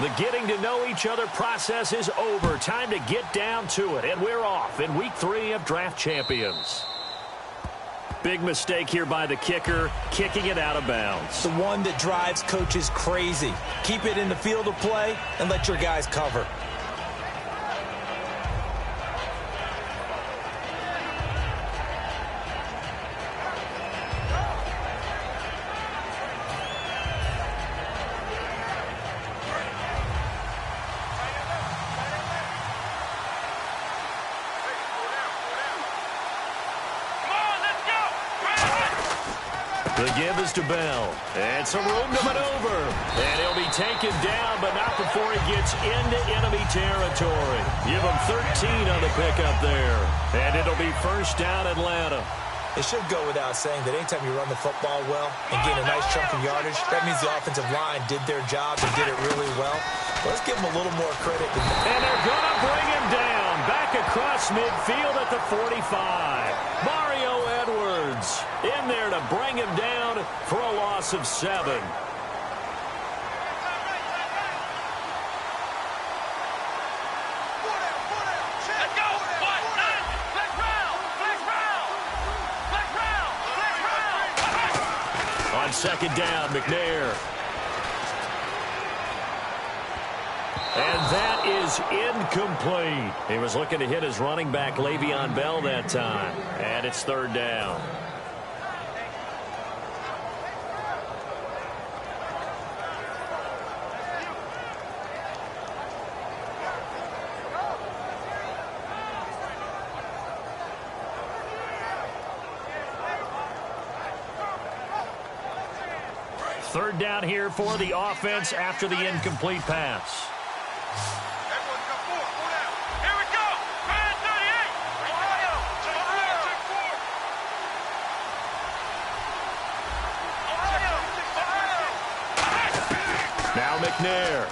The getting to know each other process is over. Time to get down to it. And we're off in Week 3 of Draft Champions. Big mistake here by the kicker, kicking it out of bounds. The one that drives coaches crazy. Keep it in the field of play and let your guys cover. The give is to Bell. And some room to maneuver. And he'll be taken down, but not before he gets into enemy territory. Give him 13 on the pickup there. And it'll be first down Atlanta. It should go without saying that anytime you run the football well and gain a nice chunk of yardage, that means the offensive line did their job and did it really well. Let's give them a little more credit. And they're going to bring him down. Back across midfield at the 45. Mario Edwards in there to bring him down for a loss of 7. On second down, McNair. And that is incomplete. He was looking to hit his running back, Le'Veon Bell, that time. And it's third down. Third down here for the offense after the incomplete pass. Now McNair.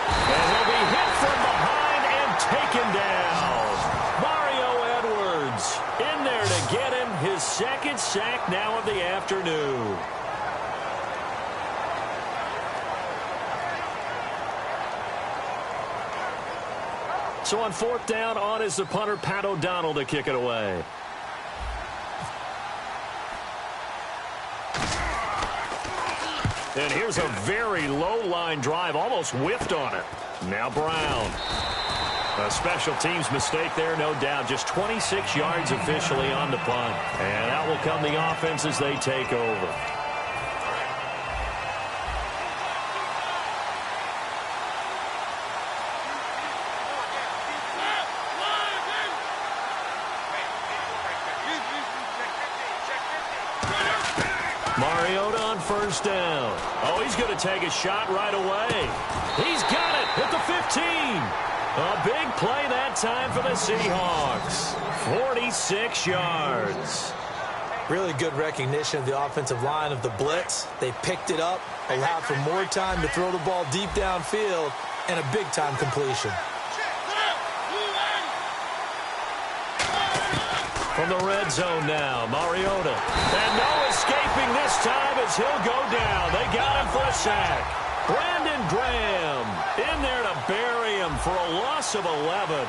And he'll be hit from behind and taken down. Mario Edwards in there to get him his second sack now of the afternoon. So on fourth down, on is the punter, Pat O'Donnell, to kick it away. And here's a very low-line drive, almost whiffed on it. Now Brown. A special teams mistake there, no doubt. Just 26 yards officially on the punt. And out will come the offense as they take over. Mariota on first down. Oh, he's going to take a shot right away. He's got it at the 15. A big play that time for the Seahawks. 46 yards. Really good recognition of the offensive line of the blitz. They picked it up, allowed for more time to throw the ball deep downfield, and a big-time completion. From the red zone now, Mariota. And no escaping this time as he'll go down. They got him for a sack. Brandon Graham in there to bury him for a loss of 11.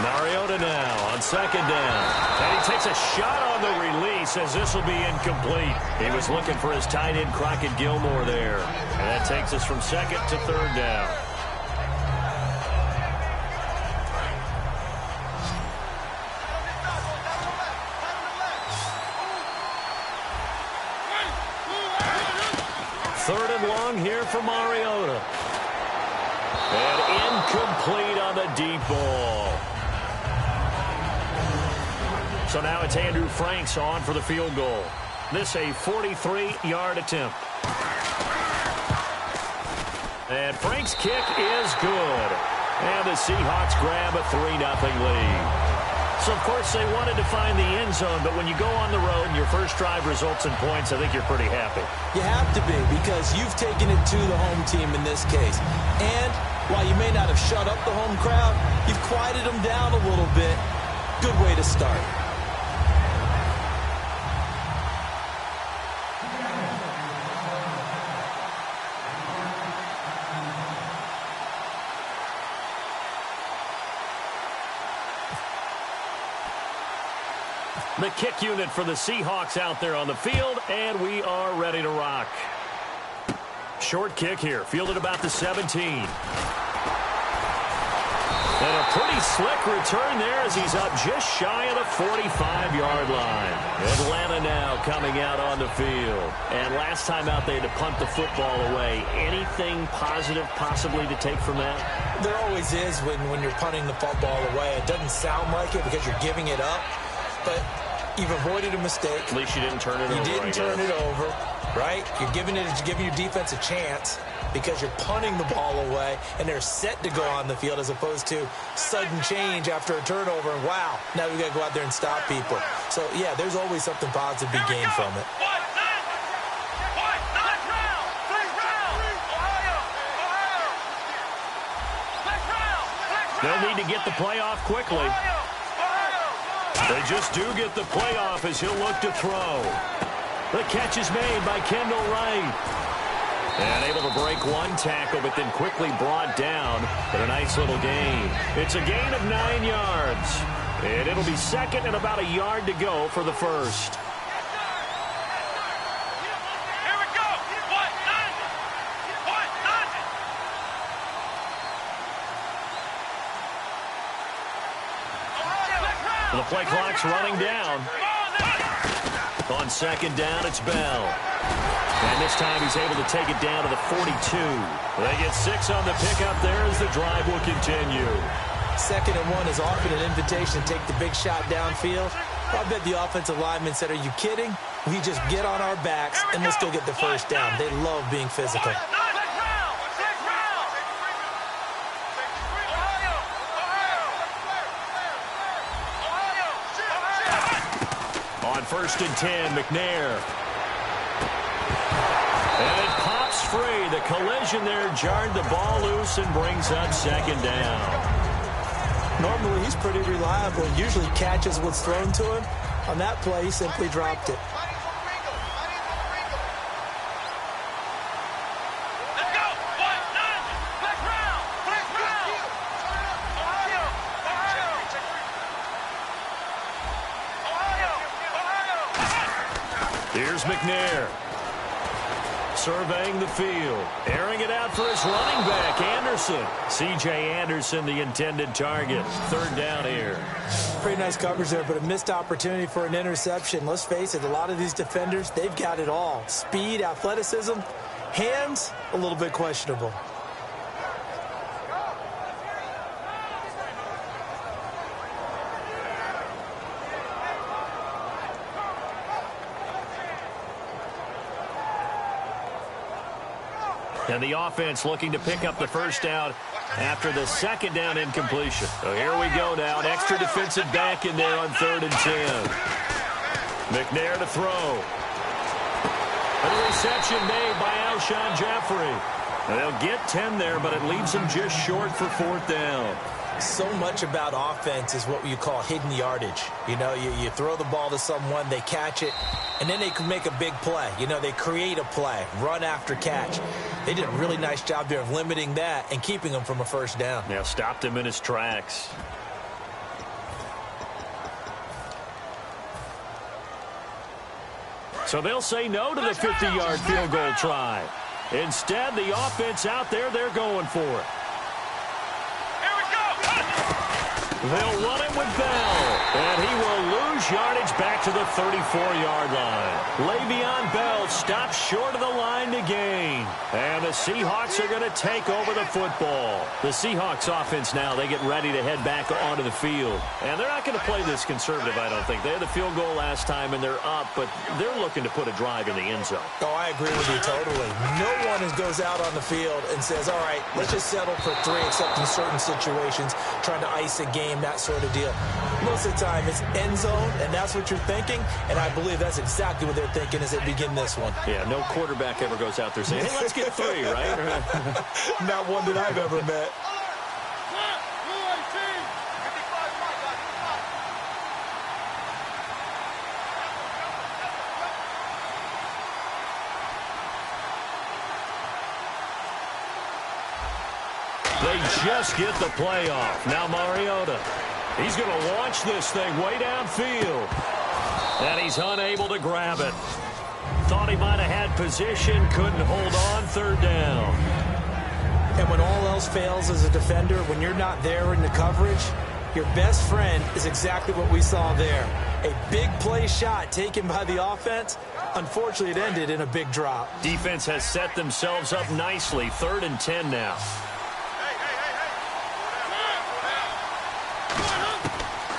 Mariota now on second down. And he takes a shot on the release as this will be incomplete. He was looking for his tight end, Crockett Gilmore, there. And that takes us from second to third down. Third and long here for Mariota. And incomplete on the deep ball. So now it's Andrew Franks on for the field goal. This a 43-yard attempt. And Franks' kick is good. And the Seahawks grab a 3-0 lead. So, of course, they wanted to find the end zone, but when you go on the road and your first drive results in points, I think you're pretty happy. You have to be, because you've taken it to the home team in this case. And while you may not have shut up the home crowd, you've quieted them down a little bit. Good way to start. The kick unit for the Seahawks out there on the field, and we are ready to rock. Short kick here, fielded about the 17. And a pretty slick return there as he's up just shy of the 45-yard line. Atlanta now coming out on the field. And last time out they had to punt the football away. Anything positive possibly to take from that? There always is when you're punting the football away. It doesn't sound like it because you're giving it up, but you've avoided a mistake. At least you didn't turn it over. You didn't turn it over, right? You're giving your defense a chance because you're punting the ball away, and they're set to go on the field as opposed to sudden change after a turnover, and wow, now we've got to go out there and stop people. So, yeah, there's always something positive to be gained from it. They'll need to get the play off quickly. They just do get the play off as he'll look to throw. The catch is made by Kendall Wright. And able to break one tackle, but then quickly brought down. But a nice little gain. It's a gain of 9 yards. And it'll be second and about a yard to go for the first. The play clock's running down. On second down, it's Bell. And this time he's able to take it down to the 42. They get 6 on the pickup there as the drive will continue. 2nd and 1 is often an invitation to take the big shot downfield. I bet the offensive linemen said, are you kidding? We just get on our backs and we'll still get the first down. They love being physical. On 1st and 10, McNair. And it pops free. The collision there jarred the ball loose and brings up 2nd down. Normally, he's pretty reliable. Usually catches what's thrown to him. On that play, he simply dropped it. Here's McNair. Surveying the field. Airing it out for his running back, Anderson. C.J. Anderson, the intended target. 3rd down here. Pretty nice coverage there, but a missed opportunity for an interception. Let's face it, a lot of these defenders, they've got it all. Speed, athleticism, hands, a little bit questionable. And the offense looking to pick up the first down after the 2nd down incompletion. So here we go now. An extra defensive back in there on 3rd and 10. McNair to throw. And a reception made by Alshon Jeffrey. And they'll get 10 there, but it leaves them just short for 4th down. So much about offense is what you call hidden yardage. You know, you throw the ball to someone, they catch it, and then they can make a big play. You know, they create a play, run after catch. They did a really nice job there of limiting that and keeping him from a first down. Yeah, stopped him in his tracks. So they'll say no to the 50-yard field goal try. Instead, the offense out there, they're going for it. They'll run it with Bell, and he will lose yardage back to the 34-yard line. Le'Veon Bell stops short of the line to gain. And the Seahawks are going to take over the football. The Seahawks offense now, they get ready to head back onto the field. And they're not going to play this conservative, I don't think. They had the field goal last time, and they're up, but they're looking to put a drive in the end zone. Oh, I agree with you totally. No one goes out on the field and says, all right, let's just settle for 3, except in certain situations, trying to ice a game, that sort of deal. Most of the time, it's end zone, and that's what you're thinking, and I believe that's exactly what they're thinking as they begin this one. Yeah, no quarterback ever goes out there saying, hey, let's get 3, right? Not one that I've ever met. They just get the playoff. Now Mariota. He's going to launch this thing way downfield. And he's unable to grab it. Thought he might have had position, couldn't hold on, third down. And when all else fails as a defender, when you're not there in the coverage, your best friend is exactly what we saw there. A big play shot taken by the offense. Unfortunately, it ended in a big drop. Defense has set themselves up nicely. 3rd and 10 now.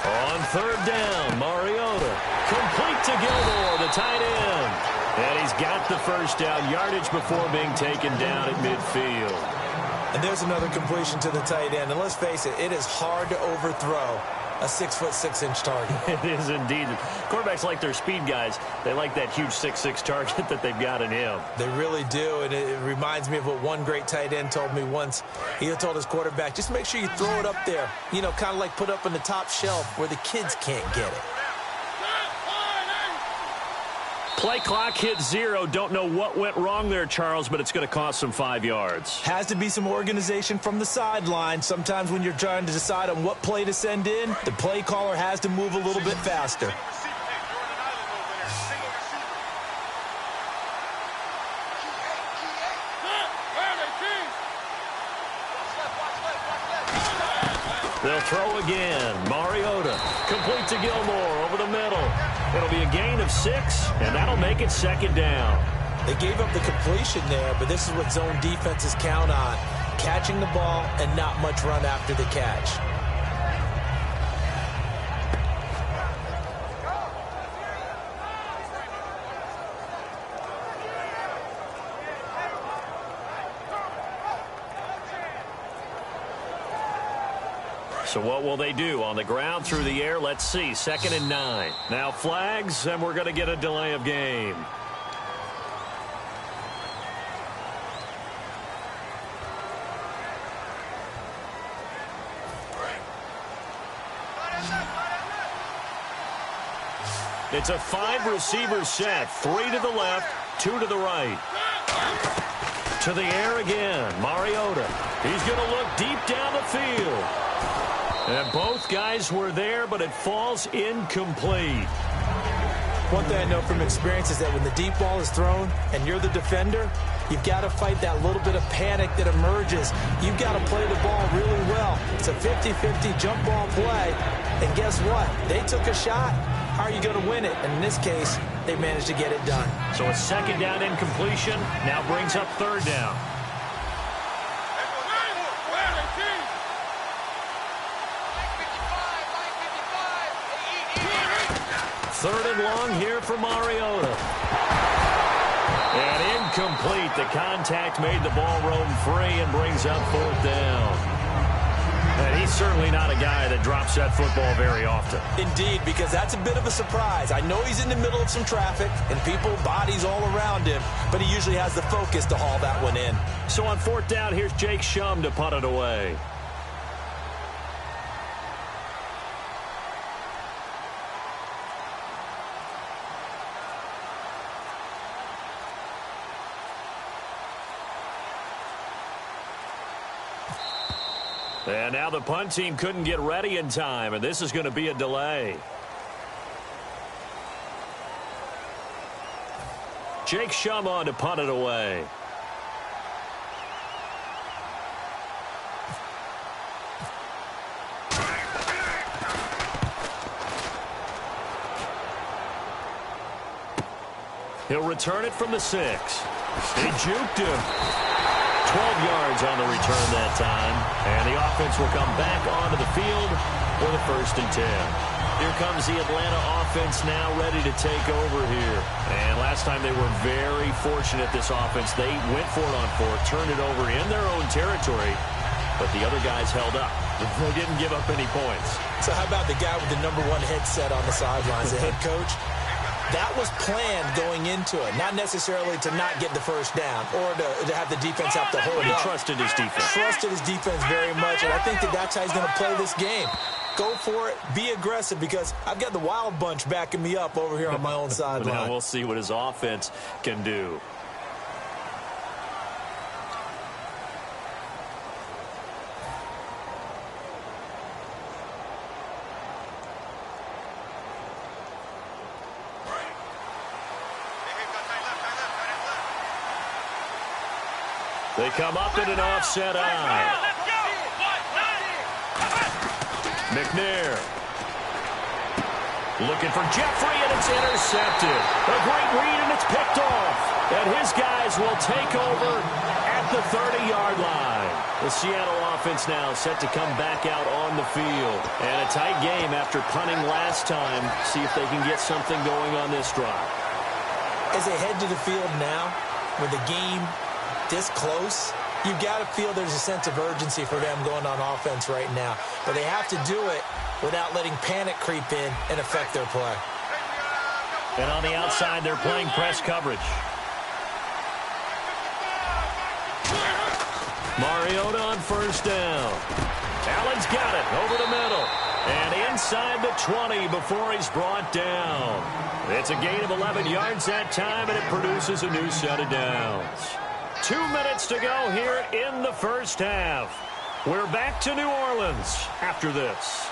On 3rd down, Mariota. Complete to Gilmore, the tight end. And he's got the first down, yardage before being taken down at midfield. And there's another completion to the tight end. And let's face it is hard to overthrow a 6'6" target. It is indeed. Quarterbacks like their speed guys. They like that huge 6'6" target that they've got in him. They really do, and it reminds me of what one great tight end told me once. He told his quarterback, just make sure you throw it up there. You know, kind of like put up on the top shelf where the kids can't get it. Play clock hit 0. Don't know what went wrong there, Charles, but it's going to cost them 5 yards. Has to be some organization from the sideline. Sometimes when you're trying to decide on what play to send in, the play caller has to move a little bit faster. They'll throw again. Mariota. Complete to Gilmore over the middle. It'll be a gain of 6, and that'll make it 2nd down. They gave up the completion there, but this is what zone defenses count on. Catching the ball and not much run after the catch. So what will they do? On the ground, through the air, let's see. 2nd and 9. Now flags, and we're going to get a delay of game. It's a 5-receiver set. 3 to the left, 2 to the right. To the air again. Mariota. He's going to look deep down the field. And both guys were there, but it falls incomplete. One thing I know from experience is that when the deep ball is thrown and you're the defender, you've got to fight that little bit of panic that emerges. You've got to play the ball really well. It's a 50-50 jump ball play. And guess what? They took a shot. How are you going to win it? And in this case, they managed to get it done. So a 2nd down incompletion now brings up 3rd down. 3rd and long here for Mariota. And incomplete. The contact made the ball roam free and brings up 4th down. And he's certainly not a guy that drops that football very often. Indeed, because that's a bit of a surprise. I know he's in the middle of some traffic and people, bodies all around him, but he usually has the focus to haul that one in. So on 4th down, here's Jake Shum to punt it away. And now the punt team couldn't get ready in time, and this is going to be a delay. Jake Shum on to punt it away. He'll return it from the 6. He juked him. 12 yards on the return that time. And the offense will come back onto the field for the 1st and 10. Here comes the Atlanta offense now ready to take over here. And last time they were very fortunate, this offense. They went for it on 4th, turned it over in their own territory, but the other guys held up. They didn't give up any points. So how about the guy with the #1 headset on the sidelines, the head coach? That was planned going into it, not necessarily to not get the first down or to have the defense have to hold He up. trusted his defense. Trusted his defense very much, and I think that's how he's going to play this game. Go for it, be aggressive, because I've got the wild bunch backing me up over here on my own sideline. Now we'll see what his offense can do. They come up in an offset eye. McNair. Looking for Jeffrey, and it's intercepted. A great read, and it's picked off. And his guys will take over at the 30-yard line. The Seattle offense now set to come back out on the field. And a tight game after punting last time. See if they can get something going on this drive. As they head to the field now, with the game this close, you've got to feel there's a sense of urgency for them going on offense right now. But they have to do it without letting panic creep in and affect their play. And on the outside, they're playing press coverage. Mariota on first down. Allen's got it over the middle. And inside the 20 before he's brought down. It's a gain of 11 yards that time, and it produces a new set of downs. 2 minutes to go here in the first half. We're back to New Orleans after this.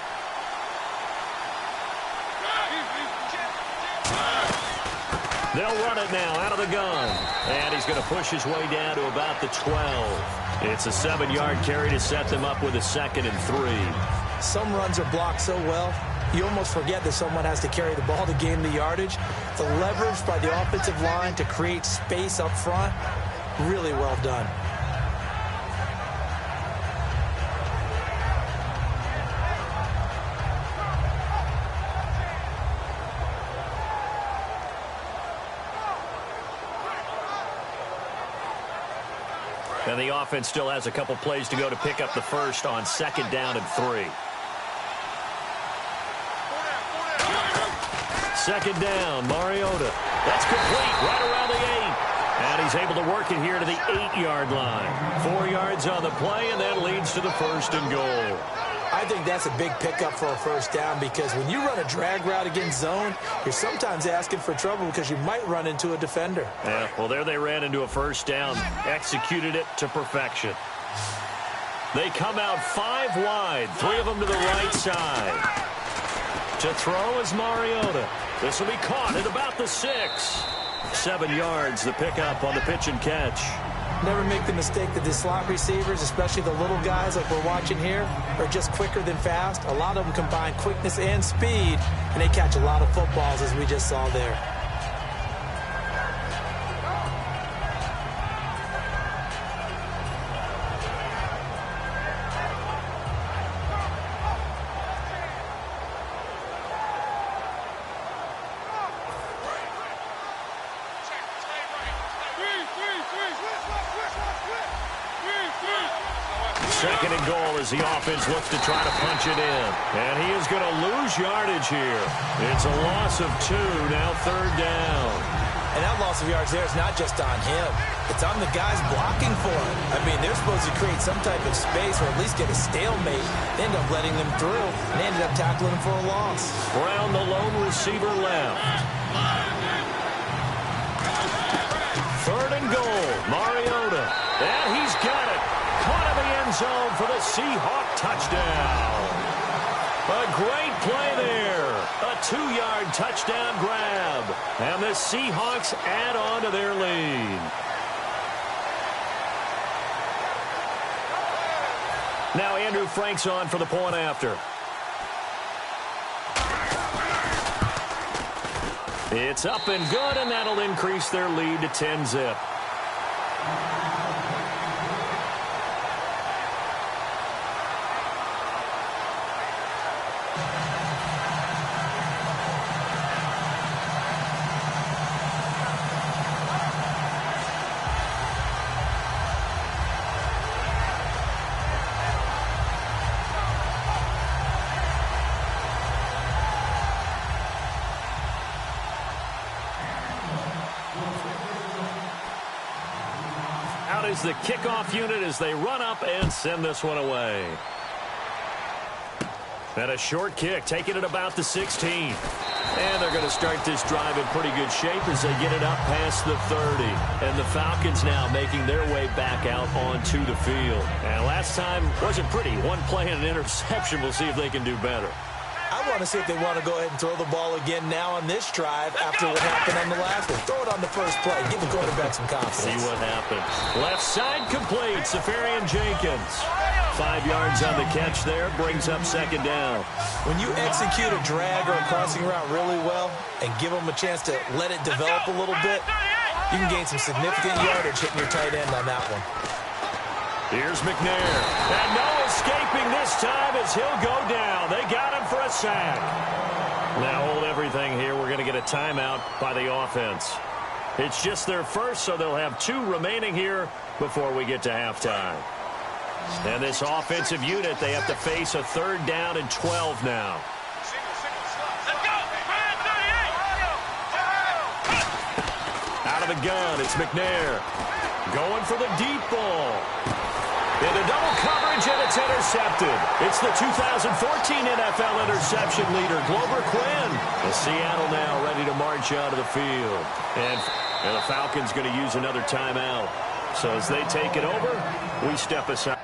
They'll run it now out of the gun. And he's going to push his way down to about the 12. It's a 7-yard carry to set them up with a 2nd and 3. Some runs are blocked so well, you almost forget that someone has to carry the ball to gain the yardage. The leverage by the offensive line to create space up front, really well done. And the offense still has a couple plays to go to pick up the first on 2nd down and 3. 2nd down, Mariota. That's complete right around the 8. And he's able to work it here to the 8-yard line. 4 yards on the play, and that leads to the 1st and goal. I think that's a big pickup for a first down, because when you run a drag route against zone, you're sometimes asking for trouble because you might run into a defender. Yeah, well, there they ran into a first down, executed it to perfection. They come out 5 wide, 3 of them to the right side. To throw is Mariota. This will be caught at about the 6. 7 yards, the pickup on the pitch and catch. Never make the mistake that the slot receivers, especially the little guys like we're watching here, are just quicker than fast. A lot of them combine quickness and speed, and they catch a lot of footballs, as we just saw there. Second and goal as the offense looks to try to punch it in. And he is going to lose yardage here. It's a loss of 2, now 3rd down. And that loss of yards there is not just on him. It's on the guys blocking for him. I mean, they're supposed to create some type of space or at least get a stalemate. They end up letting them through, and they ended up tackling him for a loss. Brown, the lone receiver, left. 3rd and goal, Mariota. And he's got it. Caught in the end zone for the Seahawk touchdown. A great play there. A 2-yard touchdown grab. And the Seahawks add on to their lead. Now Andrew Frank's on for the point after. It's up and good, and that'll increase their lead to 10-zip. Is the kickoff unit as they run up and send this one away. And a short kick, taking it about the 16. And they're going to start this drive in pretty good shape as they get it up past the 30. And the Falcons now making their way back out onto the field. And last time wasn't pretty. One play and an interception. We'll see if they can do better. I want to see if they want to go ahead and throw the ball again now on this drive after what happened on the last one. Throw it on the first play. Give the quarterback some confidence. See what happens. Left side complete. Safarian Jenkins. 5 yards on the catch there. Brings up second down. When you execute a drag or a crossing route really well and give them a chance to let it develop a little bit, you can gain some significant yardage hitting your tight end on that one. Here's McNair. And no escaping this time as he'll go down. They got him for a sack. Now hold everything here. We're going to get a timeout by the offense. It's just their first, so they'll have 2 remaining here before we get to halftime. And this offensive unit, they have to face a 3rd down and 12 now. Out of the gun, it's McNair. Going for the deep ball. Into double coverage, and it's intercepted. It's the 2014 NFL interception leader, Glover Quinn. And Seattle now ready to march out of the field. And the Falcons going to use another timeout. So as they take it over, we step aside.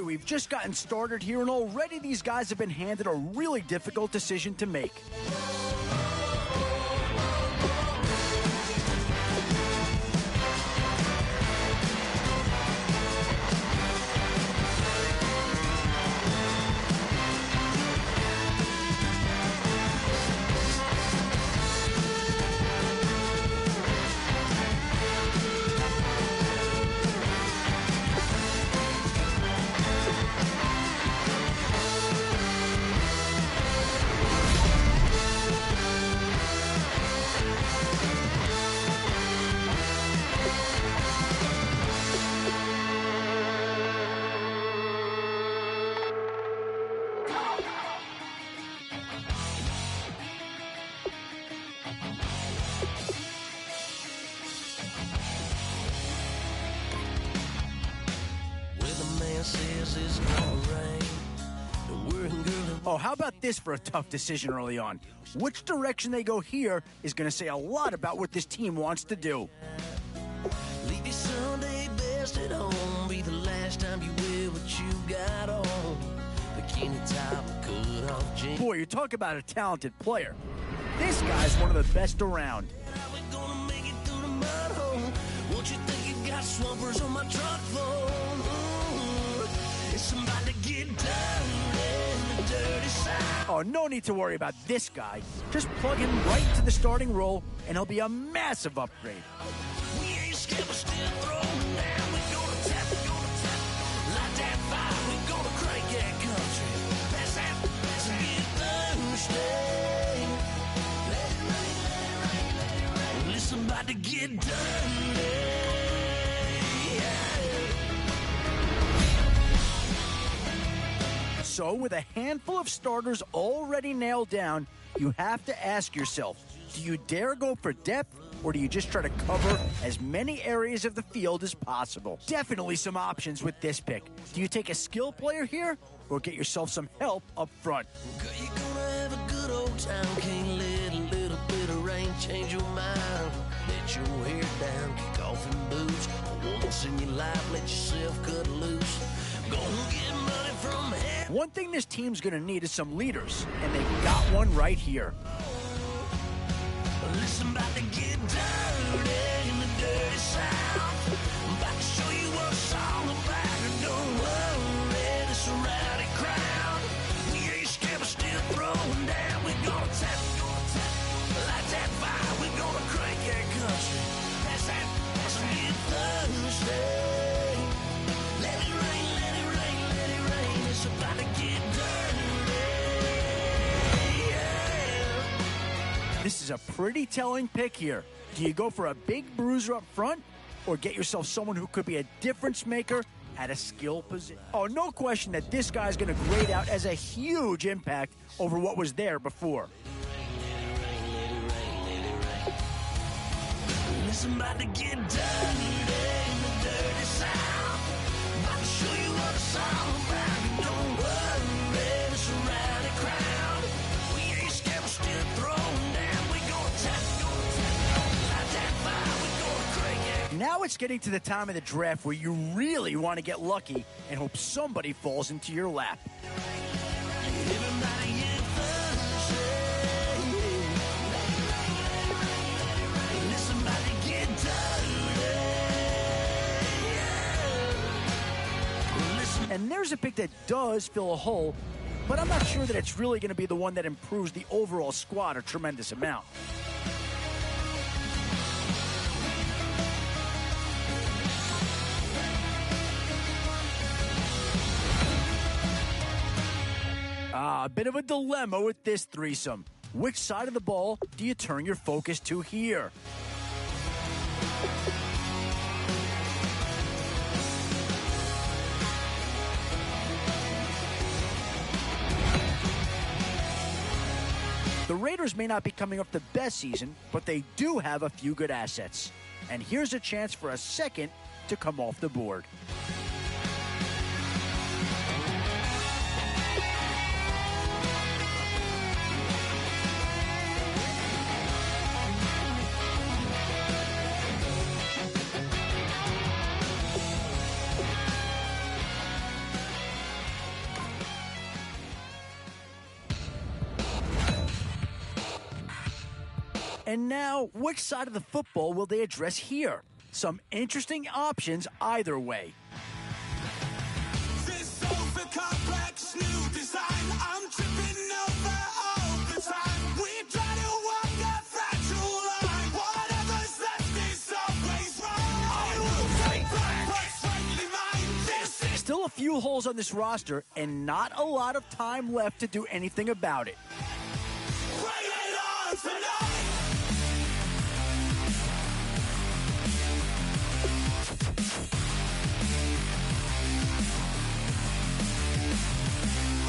We've just gotten started here, and already these guys have been handed a really difficult decision to make. Oh, how about this for a tough decision early on? Which direction they go here is going to say a lot about what this team wants to do. at home. Be the last time you wear what you got on. Bikini top, cut off jeans. Boy, you talk about a talented player. This guy's one of the best around. How we gonna make it through the mud hole? What you think you got swampers on my truck for? It's about to get dirty in the dirty side. Oh, no need to worry about this guy. Just plug him right into the starting role, and he'll be a massive upgrade. We ain't scared, we're still throwing down. We gonna tap, light that fire. We gonna crank that country. Pass and get Thursday. Let it rain. Well, it's about to get dirty. So, with a handful of starters already nailed down, you have to ask yourself, do you dare go for depth, or do you just try to cover as many areas of the field as possible? Definitely some options with this pick. Do you take a skill player here, or get yourself some help up front? Girl, you're gonna have a good old time. Can't let a little bit of rain change your mind. Let your hair down, kick off in boots. Once in your life, let yourself cut loose. Gonna get money from heaven. One thing this team's gonna need is some leaders, and they've got one right here. Listen, about to get dirty in the dirty south. I'm about to show you what it's all about. And don't worry, this rowdy crowd. We ain't scared, we're still throwing down. We gonna tap, light that fire. We gonna crank that country. That's that, get Thursday. Let it rain, let it rain, let it rain. It's about to get dirty. This is a pretty telling pick here. Do you go for a big bruiser up front, or get yourself someone who could be a difference maker at a skill position? Oh, no question that this guy's going to grade out as a huge impact over what was there before. Listen, about to get dirty in the dirty south. About to show you what it's all about. Don't worry, it's a rowdy crowd. We ain't scared, we're still throwing down. We gonna tap, light that fire. We gonna crank it. Now it's getting to the time of the draft where you really want to get lucky and hope somebody falls into your lap. Everybody get Thursday. Listen, about to get dirty. Listen. And there's a pick that does fill a hole, but I'm not sure that it's really going to be the one that improves the overall squad a tremendous amount. A bit of a dilemma with this threesome. Which side of the ball do you turn your focus to here? The Raiders may not be coming off the best season, but they do have a few good assets. And here's a chance for a second to come off the board. And now, which side of the football will they address here? Some interesting options either way. This over-complex new design, I'm tripping over all the time. We try to walk that fragile line. Whatever's left is always wrong. I will take back what's rightly mine. This is Still a few holes on this roster, and not a lot of time left to do anything about it. bring it on tonight.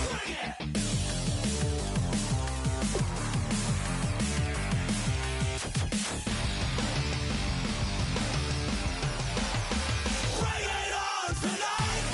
Bring it. Bring it on tonight.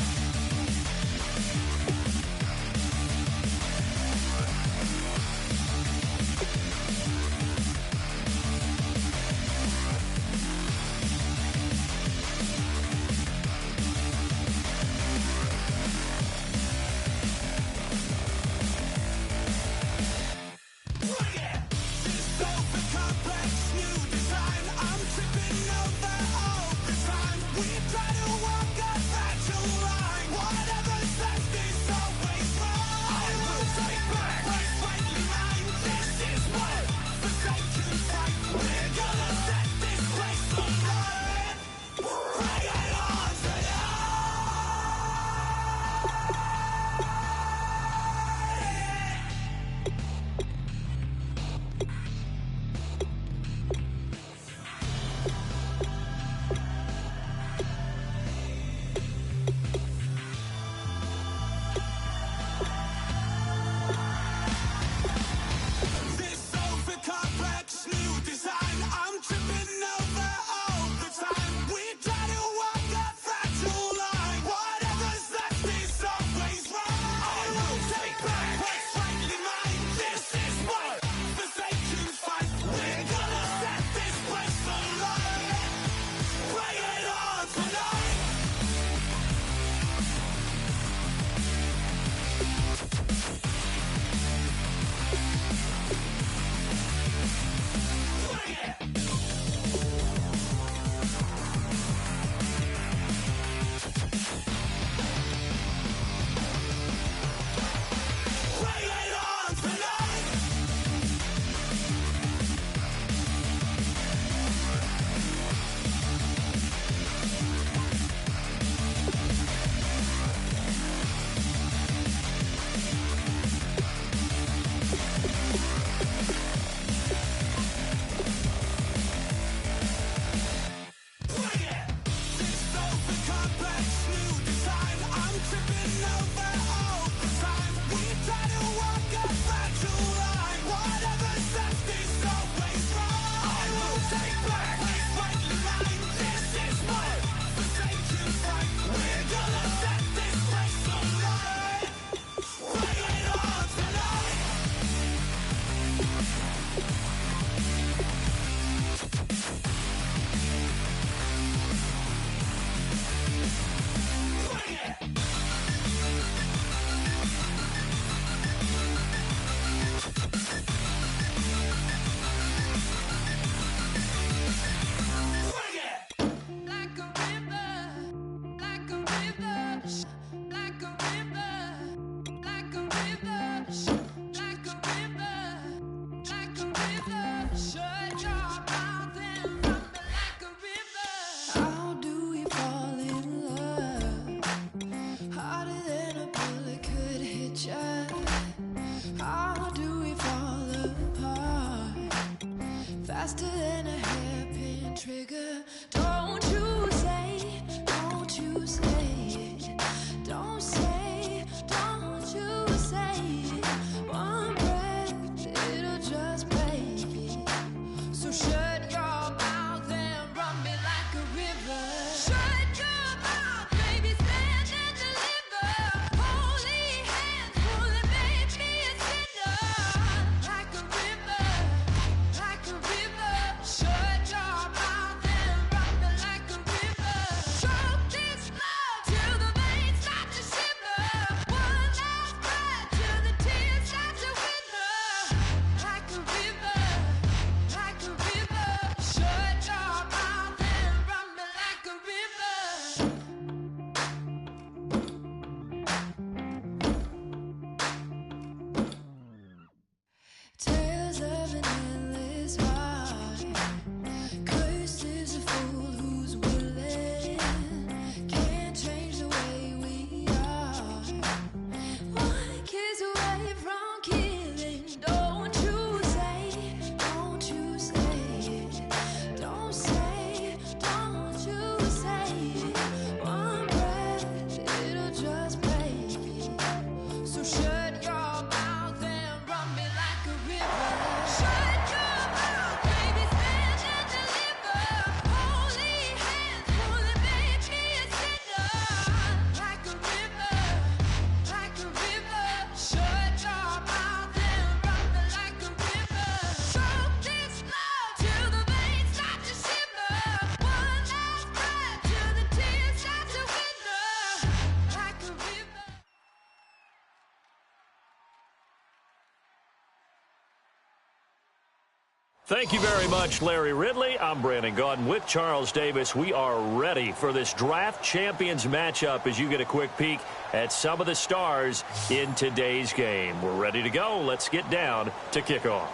Thank you very much, Larry Ridley. I'm Brandon Gaudin with Charles Davis. We are ready for this draft champions matchup as you get a quick peek at some of the stars in today's game. We're ready to go. Let's get down to kickoff.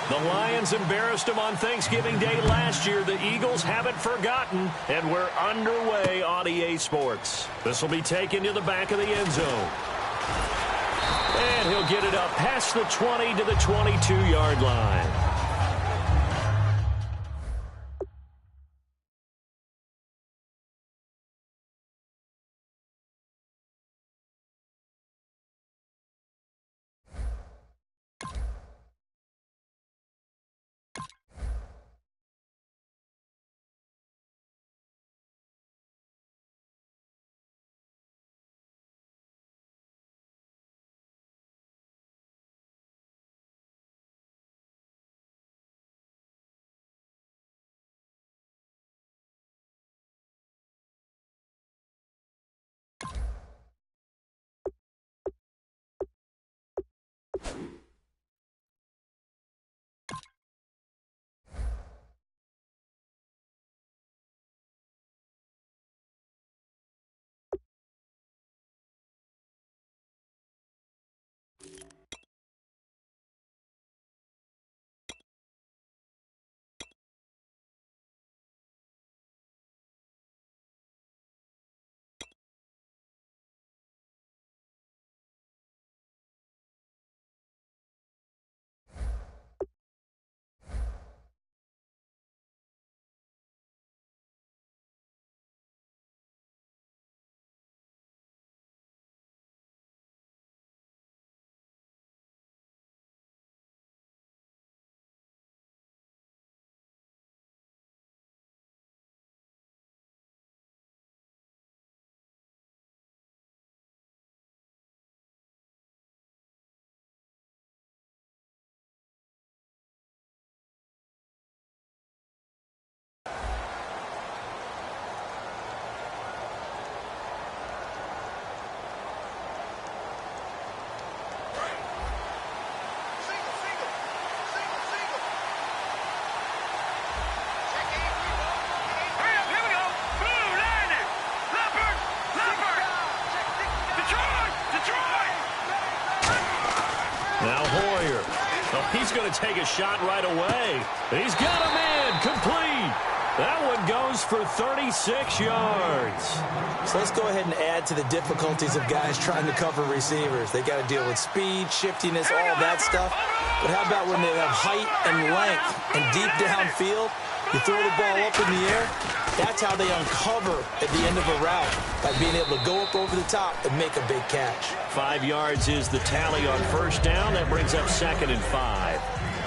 The Lions embarrassed them on Thanksgiving Day last year. The Eagles haven't forgotten, and we're underway on EA Sports. This will be taken to the back of the end zone. And he'll get it up past the 20 to the 22-yard line. Now Hoyer. Oh, he's going to take a shot right away. He's got a man complete. That one goes for 36 yards. So let's go ahead and add to the difficulties of guys trying to cover receivers. They got to deal with speed, shiftiness, all that stuff. But how about when they have height and length and deep downfield? You throw the ball up in the air. That's how they uncover at the end of a route, by being able to go up over the top and make a big catch. 5 yards is the tally on first down. That brings up 2nd and 5.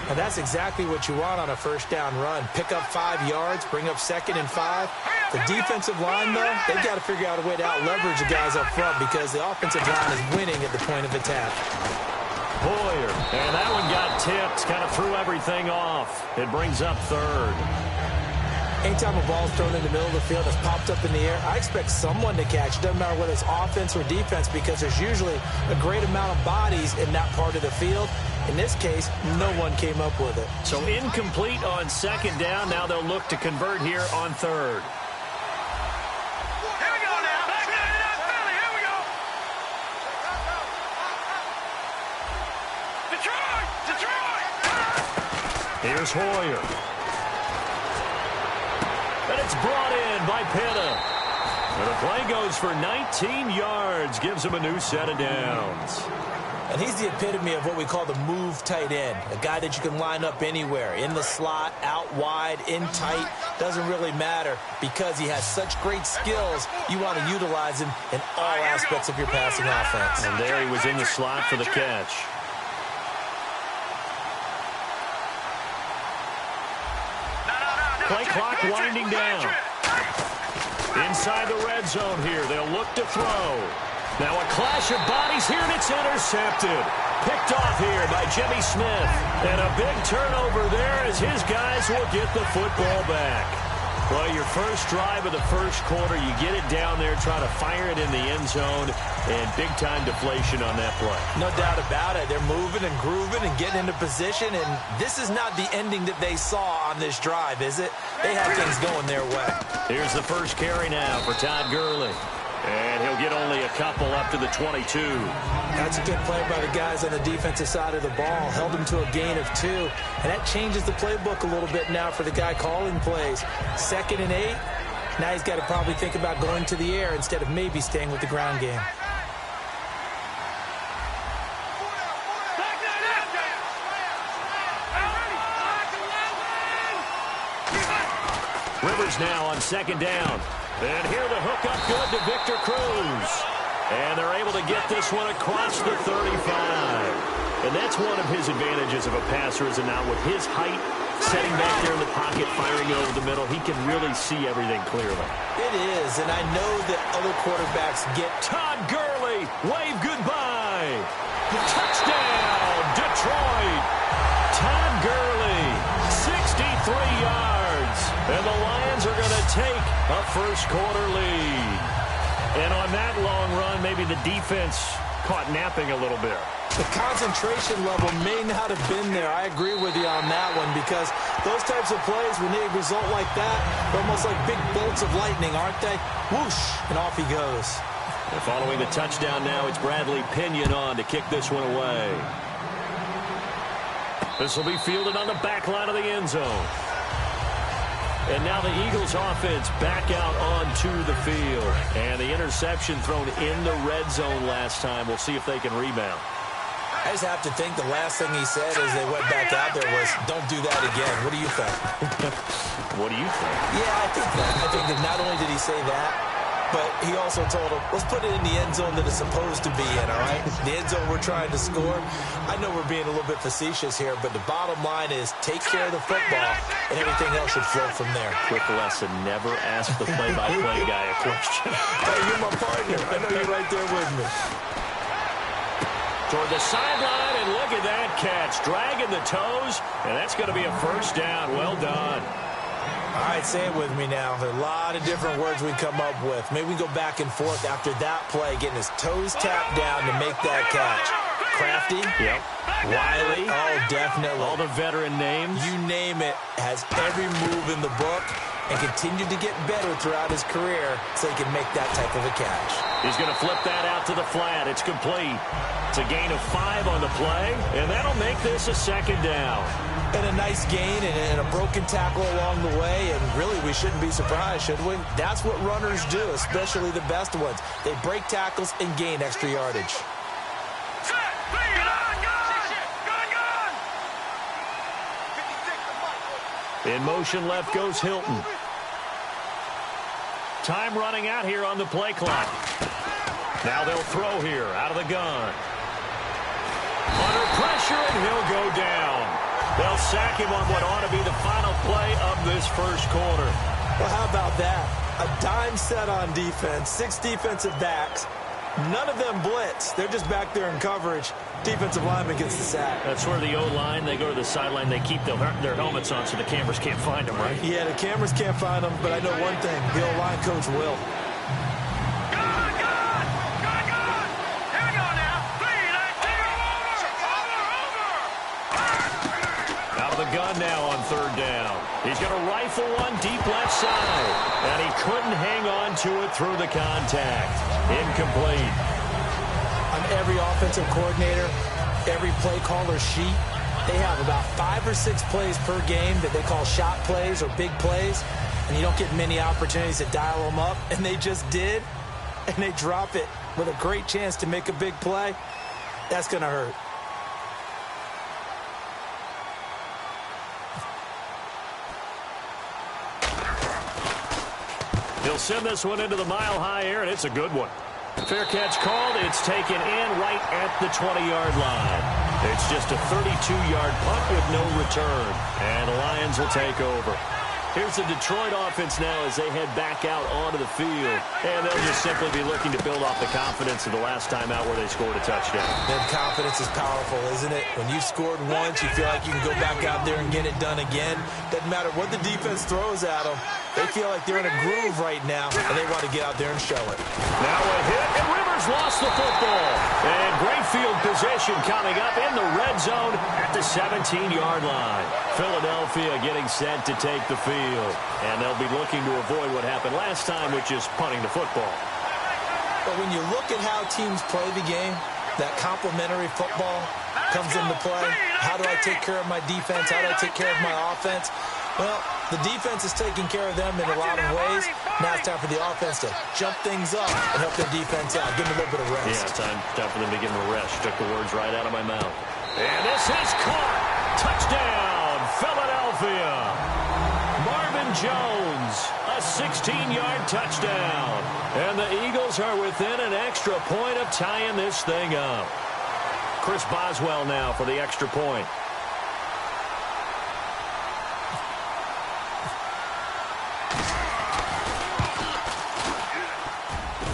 And that's exactly what you want on a first down run. Pick up 5 yards, bring up 2nd and 5. The defensive line, though, they've got to figure out a way to out-leverage the guys up front because the offensive line is winning at the point of attack. Hoyer, and that one got tipped, kind of threw everything off. It brings up 3rd. Anytime a ball's thrown in the middle of the field that's popped up in the air, I expect someone to catch. It doesn't matter whether it's offense or defense because there's usually a great amount of bodies in that part of the field. In this case, no one came up with it. So incomplete on 2nd down. Now they'll look to convert here on 3rd. Here we go now. Back to it up, Philly. Here we go. Detroit! Here's Hoyer. And it's brought in by Pitta. And the play goes for 19 yards. Gives him a new set of downs. And he's the epitome of what we call the move tight end. A guy that you can line up anywhere. In the slot, out wide, in tight. Doesn't really matter because he has such great skills. You want to utilize him in all aspects of your passing offense. And there he was in the slot for the catch. Play clock winding down. Inside the red zone here. They'll look to throw. Now a clash of bodies here, and it's intercepted. Picked off here by Jimmy Smith. And a big turnover there as his guys will get the football back. Well, your first drive of the first quarter, you get it down there, try to fire it in the end zone, and big-time deflation on that play. No doubt about it. They're moving and grooving and getting into position, and this is not the ending that they saw on this drive, is it? They have things going their way. Here's the first carry now for Todd Gurley. And he'll get only a couple up to the 22. That's a good play by the guys on the defensive side of the ball. Held him to a gain of 2. And that changes the playbook a little bit now for the guy calling plays. 2nd and 8. Now he's got to probably think about going to the air instead of maybe staying with the ground game. Rivers now on 2nd down. And here the hook up good to Victor Cruz. And they're able to get this one across the 35. And that's one of his advantages of a passer, is now with his height, setting back there in the pocket, firing it over the middle, he can really see everything clearly. It is, and I know that other quarterbacks get... Todd Gurley, wave goodbye. Touchdown, Detroit. Todd Gurley, 63 yards. And the Lions are going to take a first quarter lead. And on that long run, maybe the defense caught napping a little bit. The concentration level may not have been there. I agree with you on that one, because those types of plays, when they result like that, they're almost like big bolts of lightning, aren't they? Whoosh, and off he goes. And following the touchdown now, it's Bradley Pinion on to kick this one away. This will be fielded on the back line of the end zone. And now the Eagles offense back out onto the field. And the interception thrown in the red zone last time. We'll see if they can rebound. I just have to think the last thing he said as they went back out there was, don't do that again. What do you think? What do you think? Yeah, I think that. I think that not only did he say that, but he also told him, let's put it in the end zone that it's supposed to be in, all right? The end zone we're trying to score. I know we're being a little bit facetious here, but the bottom line is take care of the football, and everything else should flow from there. Quick lesson, never ask the play-by-play guy a question. Hey, you're my partner. I know you're right there with me. Toward the sideline, and look at that catch. Dragging the toes, and that's going to be a first down. Well done. All right, say it with me now. There are a lot of different words we come up with. Maybe we go back and forth after that play, getting his toes tapped down to make that catch. Crafty? Yep. Wiley? Oh, definitely. All the veteran names. You name it. Has every move in the book and continued to get better throughout his career so he can make that type of a catch. He's going to flip that out to the flat. It's complete. It's a gain of 5 on the play, and that'll make this a second down. And a nice gain and a broken tackle along the way, and really we shouldn't be surprised, should we? That's what runners do, especially the best ones. They break tackles and gain extra yardage. In motion left goes Hilton. Time running out here on the play clock. Now they'll throw here out of the gun. Under pressure, and he'll go down. They'll sack him on what ought to be the final play of this first quarter. Well, how about that? A dime set on defense, 6 defensive backs. None of them blitz. They're just back there in coverage. Defensive lineman gets the sack. That's where the O-line, they go to the sideline, they keep their helmets on so the cameras can't find them, right? Yeah, the cameras can't find them, but I know one thing. The O-line coach will. Gun now on 3rd down. He's going to rifle one deep left side. And he couldn't hang on to it through the contact. Incomplete. On every offensive coordinator, every play caller sheet, they have about 5 or 6 plays per game that they call shot plays or big plays. And you don't get many opportunities to dial them up. And they just did. And they drop it with a great chance to make a big play. That's going to hurt. He'll send this one into the mile-high air, and it's a good one. Fair catch called. It's taken in right at the 20-yard line. It's just a 32-yard punt with no return, and the Lions will take over. Here's the Detroit offense now as they head back out onto the field, and they'll just simply be looking to build off the confidence of the last time out where they scored a touchdown. That confidence is powerful, isn't it? When you've scored once, you feel like you can go back out there and get it done again. Doesn't matter what the defense throws at them. They feel like they're in a groove right now, and they want to get out there and show it. Now a hit, and Rivers lost the football. And great field position coming up in the red zone at the 17-yard line. Philadelphia getting set to take the field. And they'll be looking to avoid what happened last time, which is punting the football. But when you look at how teams play the game, that complementary football comes into play. How do I take care of my defense? How do I take care of my offense? Well, the defense is taking care of them in a lot of ways. Now it's time for the offense to jump things up and help their defense out. Give them a little bit of rest. Yeah, time for them to give them a rest. Took the words right out of my mouth. And this is caught. Touchdown, Philadelphia. Marvin Jones, a 16-yard touchdown. And the Eagles are within an extra point of tying this thing up. Chris Boswell now for the extra point.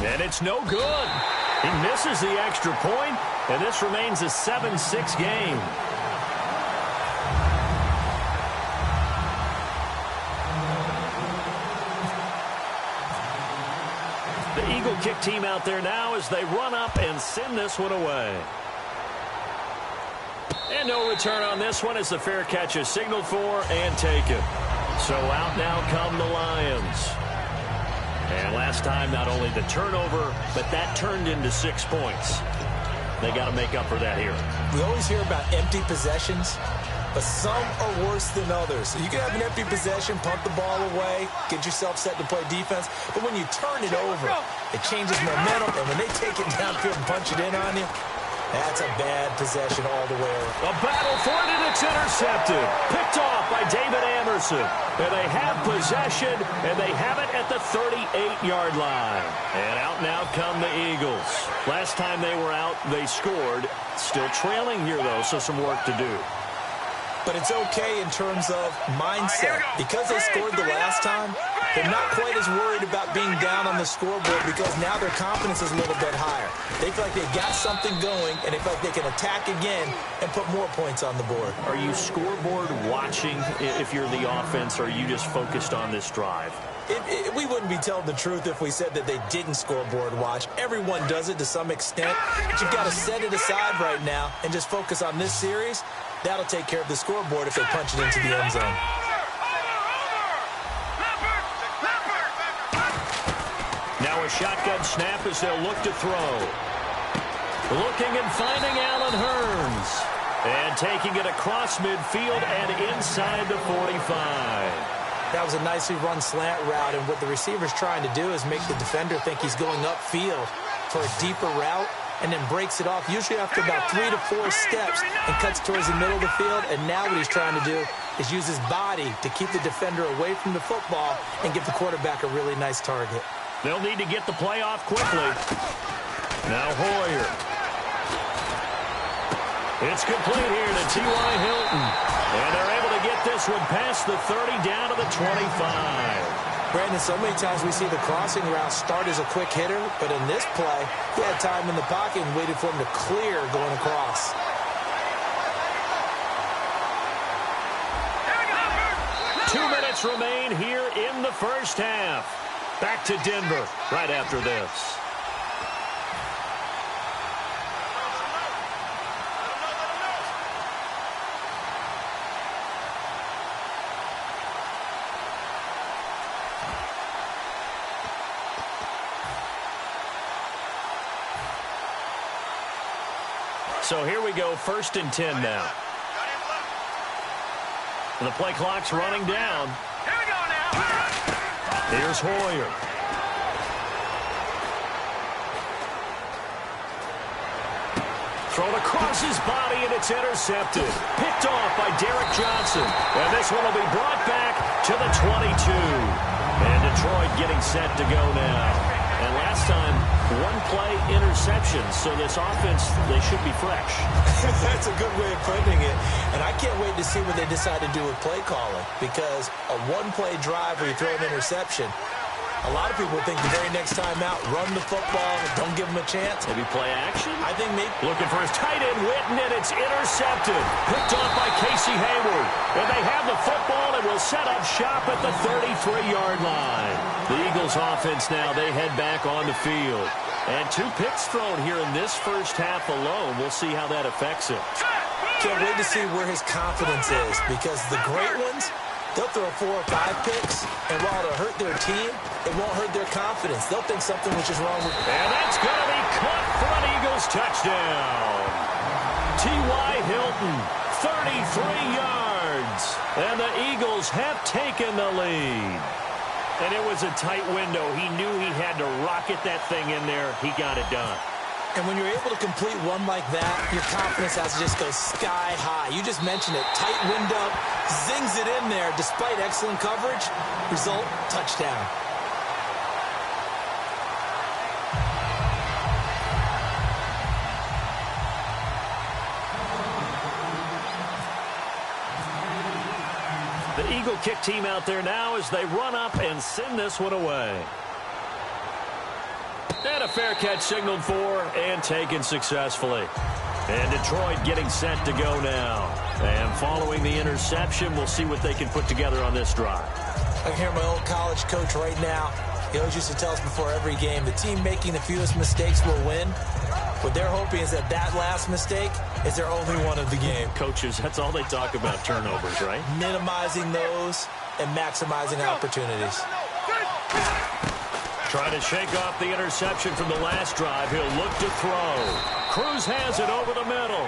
And it's no good. He misses the extra point, and this remains a 7-6 game. The Eagle kick team out there now as they run up and send this one away. And no return on this one as the fair catch is signaled for and taken. So out now come the Lions. And last time, not only the turnover, but that turned into 6 points. They got to make up for that here. We always hear about empty possessions, but some are worse than others. You can have an empty possession, punt the ball away, get yourself set to play defense, but when you turn it over, it changes momentum, and when they take it downfield and punch it in on you, that's a bad possession all the way around. A battle for it, and it's intercepted. Picked off by David Anderson. And they have possession, and they have it at the 38-yard line. And out now come the Eagles. Last time they were out, they scored. Still trailing here, though, so some work to do. But it's okay in terms of mindset. Because they scored the last time, they're not quite as worried about being down on the scoreboard because now their confidence is a little bit higher. They feel like they've got something going, and they feel like they can attack again and put more points on the board. Are you scoreboard watching if you're the offense, or are you just focused on this drive? We wouldn't be telling the truth if we said that they didn't scoreboard watch. Everyone does it to some extent. But you've got to set it aside right now and just focus on this series. That'll take care of the scoreboard if they punch it into the end zone. Now a shotgun snap as they'll look to throw. Looking and finding Allen Hurns. And taking it across midfield and inside the 45. That was a nicely run slant route, and what the receiver's trying to do is make the defender think he's going upfield for a deeper route, and then breaks it off, usually after about 3 to 4 steps, and cuts towards the middle of the field. And now what he's trying to do is use his body to keep the defender away from the football and give the quarterback a really nice target. They'll need to get the play off quickly. Now Hoyer. It's complete here to T.Y. Hilton. And they're able to get this one past the 30 down to the 25. Brandon, so many times we see the crossing route start as a quick hitter, but in this play, he had time in the pocket and waited for him to clear going across. Two minutes remain here in the first half. Back to Denver right after this. So here we go, 1st and 10 now. The play clock's running down. Here we go now. Here's Hoyer. Thrown across his body, and it's intercepted. Picked off by Derek Johnson. And this one will be brought back to the 22. And Detroit getting set to go now. And last time, one play interception, so this offense, they should be fresh. That's a good way of putting it. And I can't wait to see what they decide to do with play calling, because a one-play drive where you throw an interception, a lot of people think the very next time out, run the football, don't give them a chance. Maybe play action? I think maybe. Looking for his tight end, Witten, and it's intercepted. Picked off by Casey Hayward. And they have the football and will set up shop at the 33-yard line. The Eagles offense now, they head back on the field. And 2 picks thrown here in this first half alone. We'll see how that affects him. Can't wait to see where his confidence is, because the great ones, they'll throw 4 or 5 picks, and while it'll hurt their team, it won't hurt their confidence. They'll think something was just wrong with them. And that's going to be caught for an Eagles touchdown. T.Y. Hilton, 33 yards. And the Eagles have taken the lead. And it was a tight window. He knew he had to rocket that thing in there. He got it done. And when you're able to complete one like that, your confidence has to just go sky high. You just mentioned it. Tight window, zings it in there despite excellent coverage. Result, touchdown. The Eagle kick team out there now as they run up and send this one away. And a fair catch signaled for and taken successfully. And Detroit getting set to go now. And following the interception, we'll see what they can put together on this drive. I can hear my old college coach right now. He always used to tell us before every game, the team making the fewest mistakes will win. What they're hoping is that last mistake is their only one of the game. Coaches, that's all they talk about, turnovers, right? Minimizing those and maximizing opportunities. Trying to shake off the interception from the last drive. He'll look to throw. Cruz has it over the middle.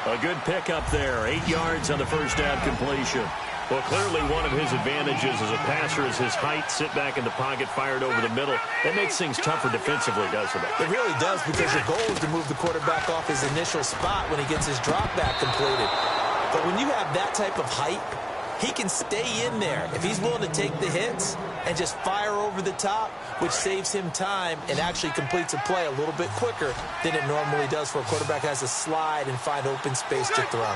A good pickup there. 8 yards on the first down completion. Well, clearly one of his advantages as a passer is his height. Sit back in the pocket, fired over the middle. That makes things tougher defensively, doesn't it? It really does, because your goal is to move the quarterback off his initial spot when he gets his drop back completed. But when you have that type of height, he can stay in there if he's willing to take the hits and just fire over the top, which saves him time and actually completes a play a little bit quicker than it normally does for a quarterback has to slide and find open space to throw.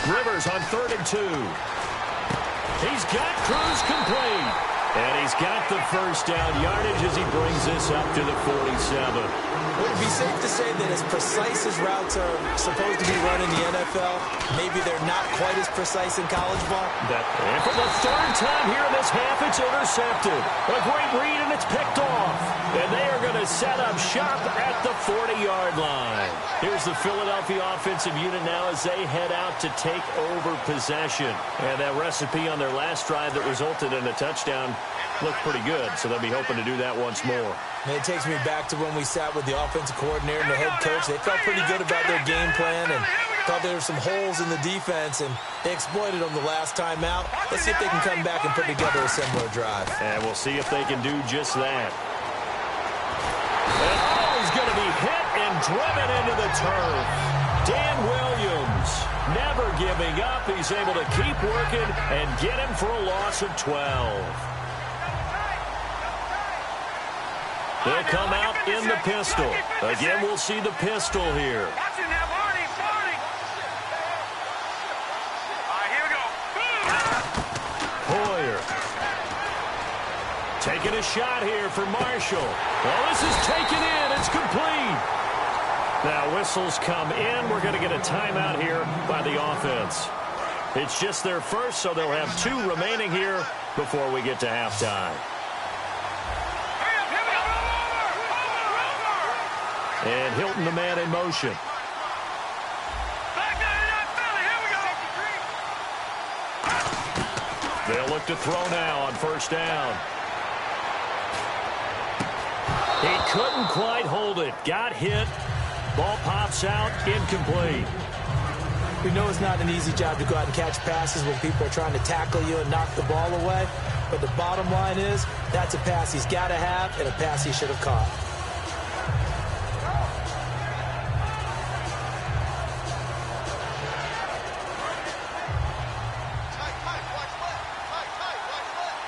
Rivers on 3rd and 2. He's got Cruz complete. And he's got the first down yardage as he brings this up to the 47. Would it be safe to say that as precise as routes are supposed to be run in the NFL, maybe they're not quite as precise in college ball? And for the 3rd time here in this half, it's intercepted. A great read, and it's picked off. And they are going to set up shop at the 40-yard line. Here's the Philadelphia offensive unit now as they head out to take over possession. And that recipe on their last drive that resulted in a touchdown looked pretty good, so they'll be hoping to do that once more. And it takes me back to when we sat with the offensive coordinator and the head coach. They felt pretty good about their game plan and thought there were some holes in the defense, and they exploited them the last time out. Let's see if they can come back and put together a similar drive. And we'll see if they can do just that. And he's going to be hit and driven into the turf. Dan Williams never giving up. He's able to keep working and get him for a loss of 12. They'll come out in the pistol. Again, we'll see the pistol here. Hoyer. Taking a shot here for Marshall. Well, this is taken in. It's complete. Now, whistles come in. We're going to get a timeout here by the offense. It's just their first, so they'll have 2 remaining here before we get to halftime. And Hilton, the man in motion. They'll look to throw now on first down. He couldn't quite hold it. Got hit. Ball pops out. Incomplete. We know it's not an easy job to go out and catch passes when people are trying to tackle you and knock the ball away. But the bottom line is, that's a pass he's got to have and a pass he should have caught.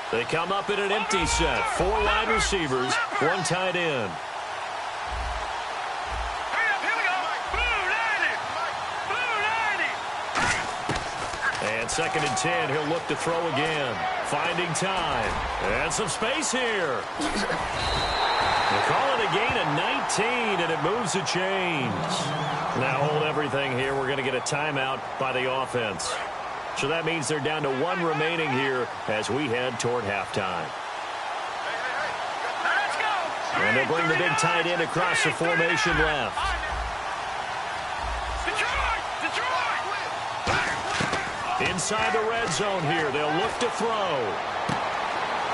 They come up in an empty set. 4 wide receivers, 1 tight end. And 2nd and 10, he'll look to throw again. Finding time. And some space here. They call it a gain of 19, and it moves the chains. Now hold everything here. We're going to get a timeout by the offense. So that means they're down to 1 remaining here as we head toward halftime. And they'll bring the big tight end across the formation left. Inside the red zone here, they'll look to throw.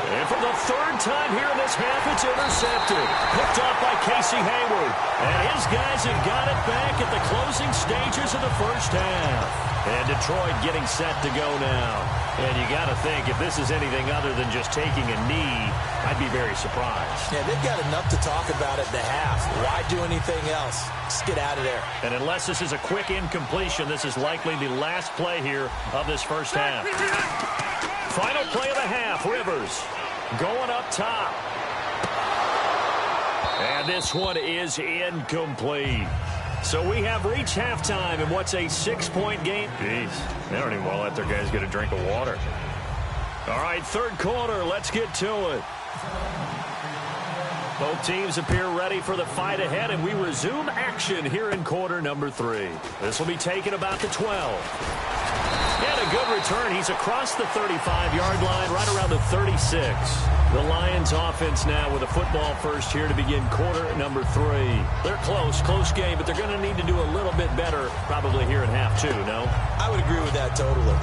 And for the 3rd time here in this half, it's intercepted. Picked off by Casey Hayward. And his guys have got it back at the closing stages of the first half. And Detroit getting set to go now. And you got to think, if this is anything other than just taking a knee, I'd be very surprised. Yeah, they've got enough to talk about at the half. Why do anything else? Just get out of there. And unless this is a quick incompletion, this is likely the last play here of this first half. Final play of the half, Rivers going up top. And this one is incomplete. So we have reached halftime in what's a 6-point game. Jeez, they don't even want to let their guys get a drink of water. All right, 3rd quarter, let's get to it. Both teams appear ready for the fight ahead, and we resume action here in quarter number 3. This will be taken about the 12. And a good return. He's across the 35-yard line, right around the 36. The Lions offense now with a football first here to begin quarter number 3. They're close game, but they're going to need to do a little bit better probably here in half 2, no? I would agree with that totally.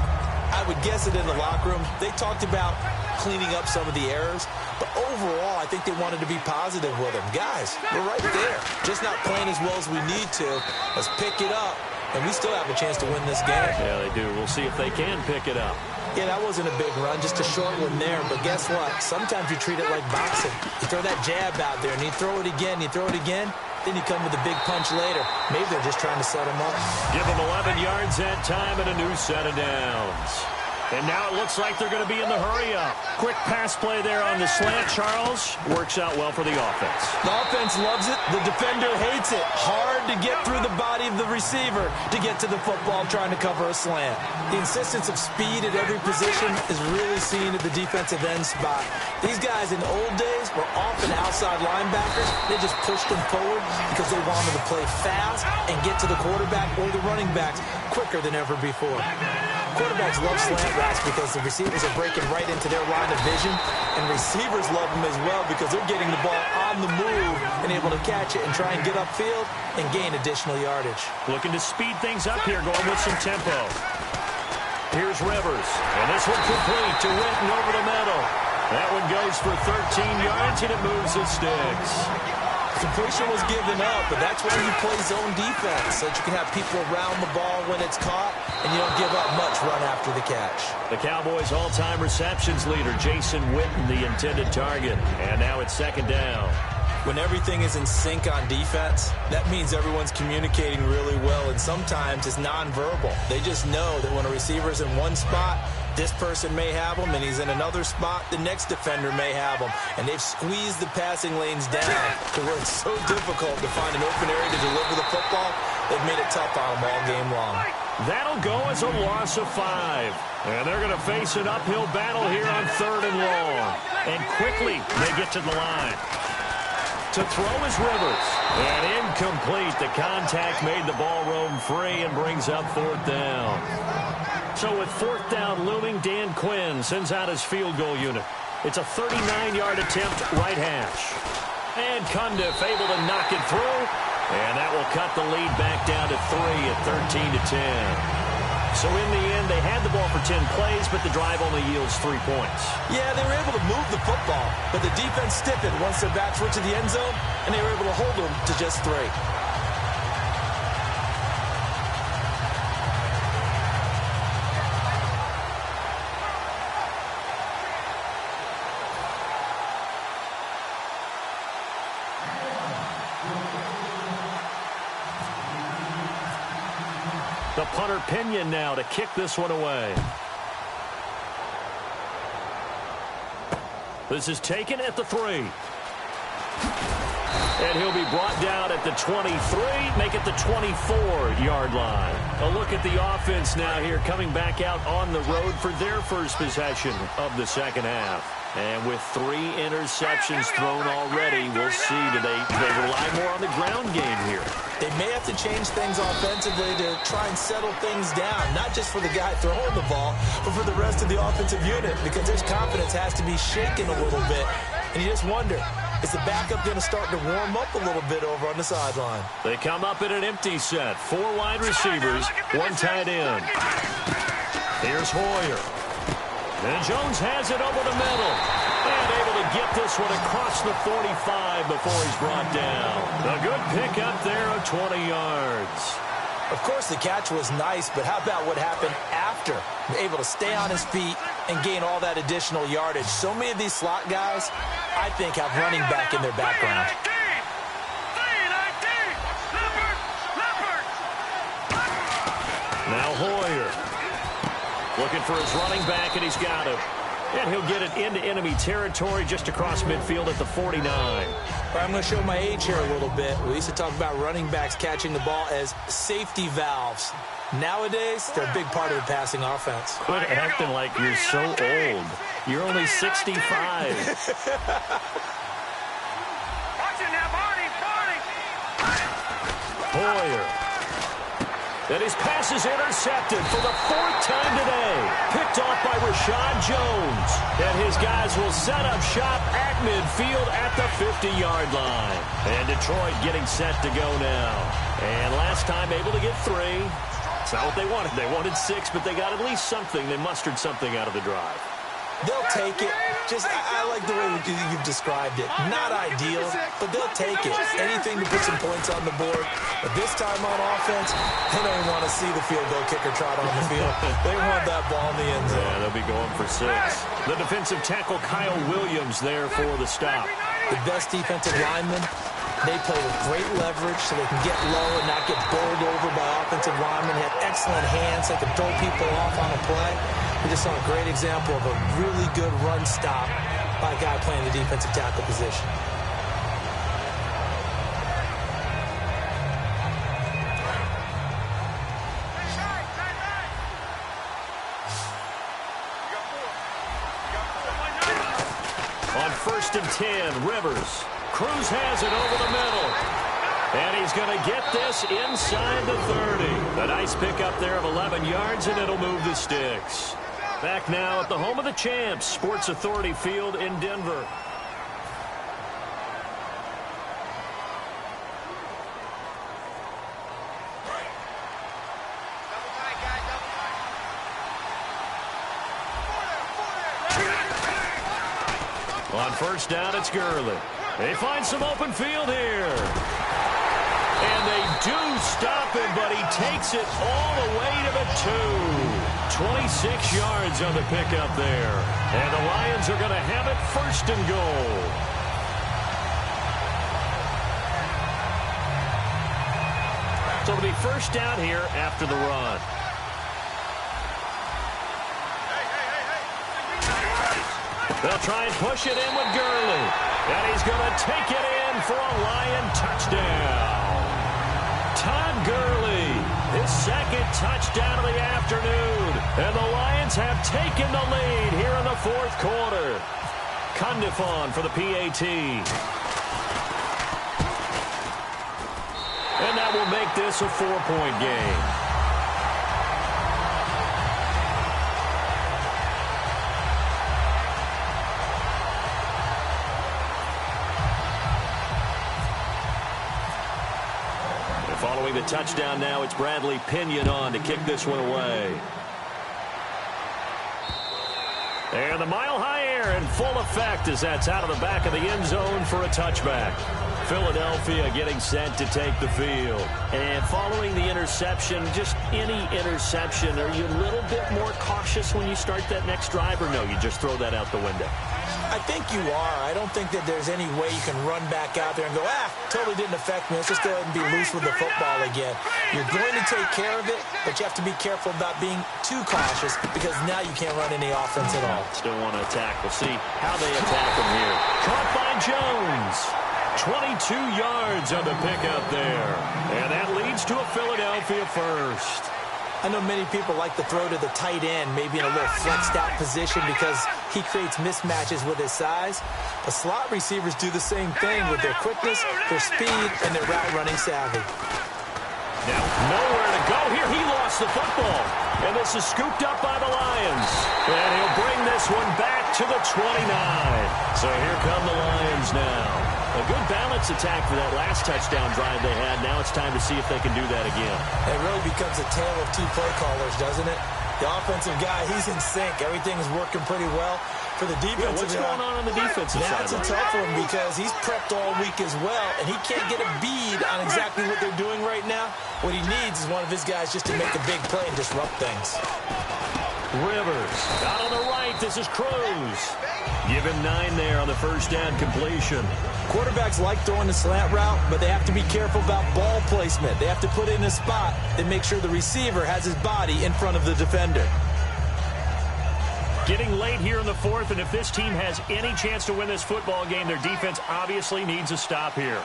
I would guess it in the locker room. They talked about cleaning up some of the errors, but overall, I think they wanted to be positive with him. Guys, we're right there. Just not playing as well as we need to. Let's pick it up, and we still have a chance to win this game. Yeah, they do. We'll see if they can pick it up. Yeah, that wasn't a big run, just a short one there. But guess what? Sometimes you treat it like boxing. You throw that jab out there, and you throw it again, then you come with a big punch later. Maybe they're just trying to set him up. Give them 11 yards that time and a new set of downs. And now it looks like they're going to be in the hurry-up. Quick pass play there on the slant, Charles. Works out well for the offense. The offense loves it. The defender hates it. Hard to get through the body of the receiver to get to the football trying to cover a slant. The insistence of speed at every position is really seen at the defensive end spot. These guys in old days were often outside linebackers. They just pushed them forward because they wanted to play fast and get to the quarterback or the running backs quicker than ever before. Quarterbacks love slant routes because the receivers are breaking right into their line of vision, and receivers love them as well because they're getting the ball on the move and able to catch it and try and get upfield and gain additional yardage. Looking to speed things up here, going with some tempo. Here's Rivers, and this one complete to Witten over the middle. That one goes for 13 yards, and it moves the sticks. Completion was given up, but that's why you play zone defense, so that you can have people around the ball when it's caught, and you don't give up much run after the catch. The Cowboys' all-time receptions leader, Jason Witten, the intended target. And now it's 2nd down. When everything is in sync on defense, that means everyone's communicating really well, and sometimes it's nonverbal. They just know that when a receiver's in one spot, this person may have him, and he's in another spot, the next defender may have him. And they've squeezed the passing lanes down to where it's so difficult to find an open area to deliver the football. They've made it tough on them all game long. That'll go as a loss of 5. And they're going to face an uphill battle here on 3rd and long. And quickly, they get to the line. To throw is Rivers. And incomplete. The contact made the ball roam free and brings up 4th down. So with 4th down looming, Dan Quinn sends out his field goal unit. It's a 39-yard attempt, right hash. And Cundiff able to knock it through. And that will cut the lead back down to 3 at 13-10. So in the end, they had the ball for 10 plays, but the drive only yields 3 points. Yeah, they were able to move the football, but the defense stiffened once their backs were to the end zone, and they were able to hold them to just 3. The punter Pinion now to kick this one away. This is taken at the 3. And he'll be brought down at the 23, make it the 24-yard line. A look at the offense now here, coming back out on the road for their first possession of the second half. And with 3 interceptions thrown already, we'll see. Do they rely more on the ground game here? They may have to change things offensively to try and settle things down, not just for the guy throwing the ball, but for the rest of the offensive unit, because his confidence has to be shaken a little bit. And you just wonder, is the backup going to start to warm up a little bit over on the sideline? They come up in an empty set. 4 wide receivers, 1 tight end. Here's Hoyer. And Jones has it over the middle. And able to get this one across the 45 before he's brought down. A good pickup there of 20 yards. Of course, the catch was nice, but how about what happened after? Able to stay on his feet and gain all that additional yardage. So many of these slot guys, I think, have running back in their background. Now Hoyer. Looking for his running back, and he's got him. And he'll get it into enemy territory just across midfield at the 49. I'm going to show my age here a little bit. We used to talk about running backs catching the ball as safety valves. Nowadays, they're a big part of the passing offense. Quit acting like you're so old. You're only 65. Hoyer. And his pass is intercepted for the 4th time today. Picked off by Rashad Jones. And his guys will set up shop at midfield at the 50-yard line. And Detroit getting set to go now. And last time able to get 3. It's not what they wanted. They wanted 6, but they got at least something. They mustered something out of the drive. They'll take it. I like the way you've described it. Not ideal, but they'll take it. Anything to put some points on the board. But this time on offense, they don't even want to see the field goal kicker trot on the field. They want that ball in the end zone. Yeah, they'll be going for 6. The defensive tackle, Kyle Williams, there for the stop. The best defensive linemen, they play with great leverage so they can get low and not get bowled over by offensive linemen. They have excellent hands. They can throw people off on a play. We just saw a great example of a really good run stop by a guy playing the defensive tackle position. On 1st and 10, Rivers. Cruz has it over the middle. And he's going to get this inside the 30. A nice pickup there of 11 yards, and it'll move the sticks. Back now at the home of the champs, Sports Authority Field in Denver. On 1st down, it's Gurley. They find some open field here. And they do stop him, but he takes it all the way to the 2. 26 yards on the pickup there. And the Lions are going to have it 1st and goal. So it'll be 1st down here after the run. They'll try and push it in with Gurley. And he's going to take it in for a Lion touchdown. Todd Gurley, his 2nd touchdown of the afternoon. And the Lions have taken the lead here in the 4th quarter. Cundifon for the PAT. And that will make this a 4-point game. Following the touchdown now, it's Bradley Pinion on to kick this one away. And the mile-high air in full effect as that's out of the back of the end zone for a touchback. Philadelphia getting set to take the field. And following the interception, just any interception, are you a little bit more cautious when you start that next drive, or no, you just throw that out the window? I think you are. I don't think that there's any way you can run back out there and go, totally didn't affect me. Let's just go ahead and be loose with the football again. You're going to take care of it, but you have to be careful about being too cautious because now you can't run any offense at all. Still want to attack. We'll see how they attack him here. Caught by Jones. 22 yards on the pickup there. And that leads to a Philadelphia 1st. I know many people like to throw to the tight end, maybe in a little flexed out position because he creates mismatches with his size. The slot receivers do the same thing with their quickness, their speed, and their route running savvy. Now, nowhere to go here. He lost the football. And this is scooped up by the Lions. And he'll bring this one back to the 29. So here come the Lions now. A good balance attack for that last touchdown drive they had. Now it's time to see if they can do that again. It really becomes a tale of two play callers, doesn't it? The offensive guy, he's in sync. Everything is working pretty well. For the defensive what's going on the defensive side? That's a tough one because he's prepped all week as well, and he can't get a bead on exactly what they're doing right now. What he needs is one of his guys just to make a big play and disrupt things. Rivers out on the right. This is Cruz. Give him 9 there on the first down completion. Quarterbacks like throwing the slant route, but they have to be careful about ball placement. They have to put it in a spot and make sure the receiver has his body in front of the defender. Getting late here in the fourth, and if this team has any chance to win this football game, their defense obviously needs a stop here.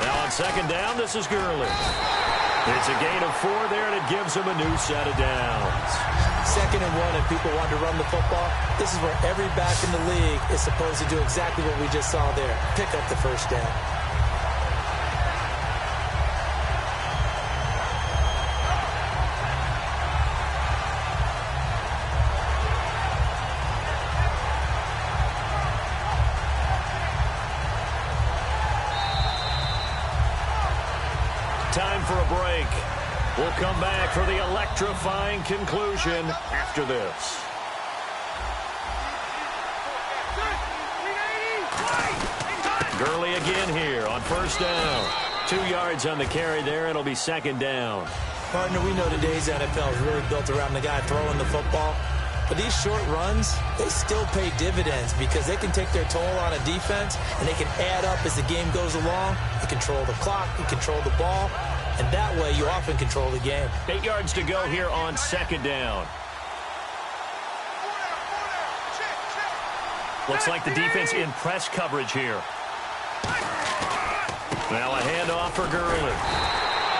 Now on second down, this is Gurley. It's a gain of 4 there, and it gives him a new set of downs. 2nd and 1, and people want to run the football. This is where every back in the league is supposed to do exactly what we just saw there. Pick up the first down. Time for a break. We'll come back for the electrifying conclusion after this. Gurley again here on first down. 2 yards on the carry there. It'll be second down. Partner, we know today's NFL is really built around the guy throwing the football. But these short runs, they still pay dividends because they can take their toll on a defense and they can add up as the game goes along. You control the clock, you control the ball, and that way you often control the game. 8 yards to go here on second down. Looks like the defense in press coverage here. Now a handoff for Gurley.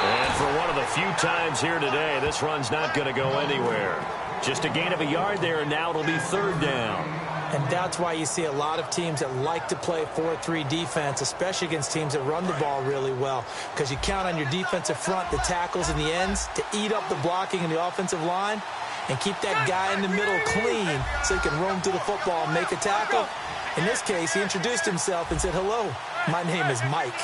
And for one of the few times here today, this run's not going to go anywhere. Just a gain of a yard there, and now it'll be third down. And that's why you see a lot of teams that like to play 4-3 defense, especially against teams that run the ball really well, because you count on your defensive front, the tackles and the ends, to eat up the blocking in the offensive line and keep that guy in the middle clean so he can roam through the football and make a tackle. In this case, he introduced himself and said, "Hello, my name is Mike."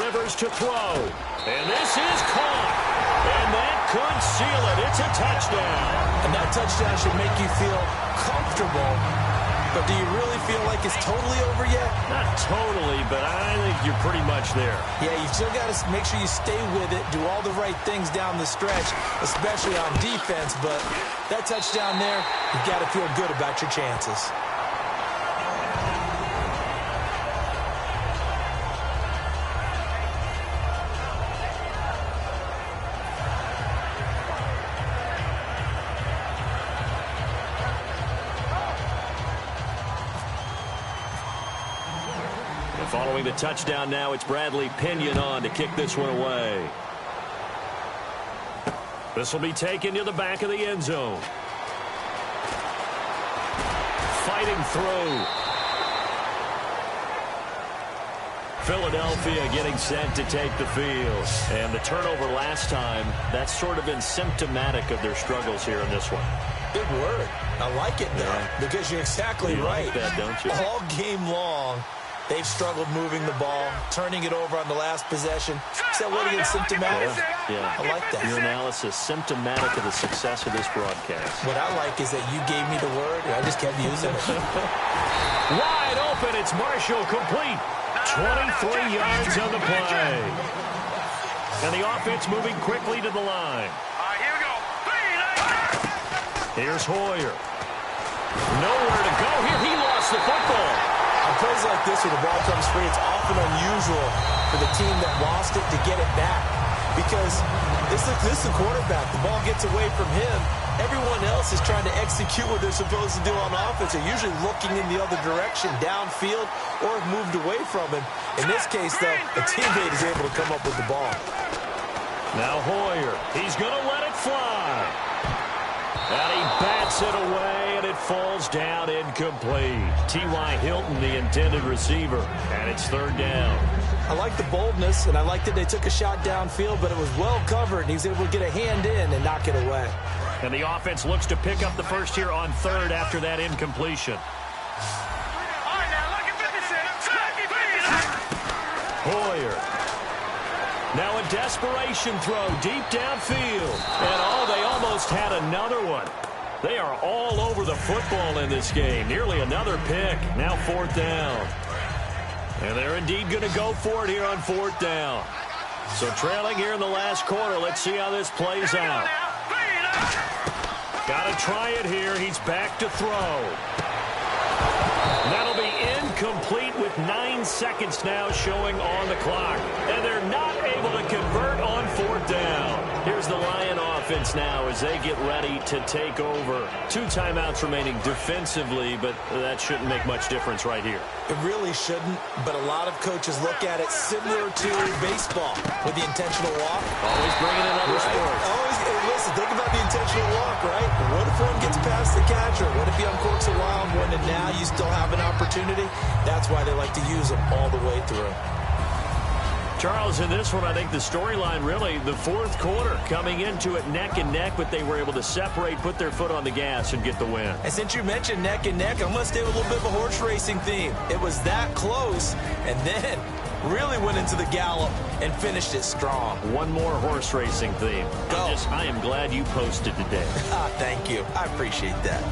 Rivers to throw. And this is caught. And that could seal it. It's a touchdown. And that touchdown should make you feel comfortable. But do you really feel like it's totally over yet? Not totally, but I think you're pretty much there. Yeah, you've still got to make sure you stay with it, do all the right things down the stretch, especially on defense. But that touchdown there, you've got to feel good about your chances. Following the touchdown now, it's Bradley Pinion on to kick this one away. This will be taken to the back of the end zone. Fighting through. Philadelphia getting set to take the field. And the turnover last time, that's sort of been symptomatic of their struggles here in this one. Good word. I like it, though, because you're exactly right. Like that, don't you? All game long, they've struggled moving the ball, turning it over on the last possession. Is that what against symptomatic? Yeah. I like that. Your analysis, symptomatic of the success of this broadcast. What I like is that you gave me the word, and I just kept using it. Wide open, it's Marshall, complete. 23 yards on the play. And the offense moving quickly to the line. Here we go. Here's Hoyer. Nowhere to go here. He lost the football. On plays like this where the ball comes free, it's often unusual for the team that lost it to get it back. Because this is the quarterback. The ball gets away from him. Everyone else is trying to execute what they're supposed to do on offense. They're usually looking in the other direction, downfield, or have moved away from him. In this case, though, a teammate is able to come up with the ball. Now Hoyer. He's going to let it fly. And he bats it away, and it falls down incomplete. T.Y. Hilton, the intended receiver, and it's third down. I like the boldness, and I like that they took a shot downfield, but it was well covered, and he's able to get a hand in and knock it away. And the offense looks to pick up the first here on third after that incompletion. Hoyer. Now a desperation throw deep downfield. And they almost had another one. They are all over the football in this game. Nearly another pick. Now fourth down. And they're indeed going to go for it here on fourth down. So trailing here in the last quarter. Let's see how this plays out. Got to try it here. He's back to throw. That'll be incomplete with 9 seconds now showing on the clock. And they're not able to convert on fourth down. Here's the Lion offense now as they get ready to take over. 2 timeouts remaining defensively, but that shouldn't make much difference right here. It really shouldn't, but a lot of coaches look at it similar to baseball with the intentional walk. Always bringing in other sports. Always, listen, think about the intentional walk, right? What if one gets past the catcher? What if he uncorks a wild one and now you still have an opportunity? That's why they like to use them all the way through. Charles, in this one, I think the storyline really, the fourth quarter, coming into it neck and neck, but they were able to separate, put their foot on the gas, and get the win. And since you mentioned neck and neck, I'm going to stay with a little bit of a horse racing theme. It was that close, and then really went into the gallop and finished it strong. One more horse racing theme. Go. I am glad you posted today. Thank you. I appreciate that.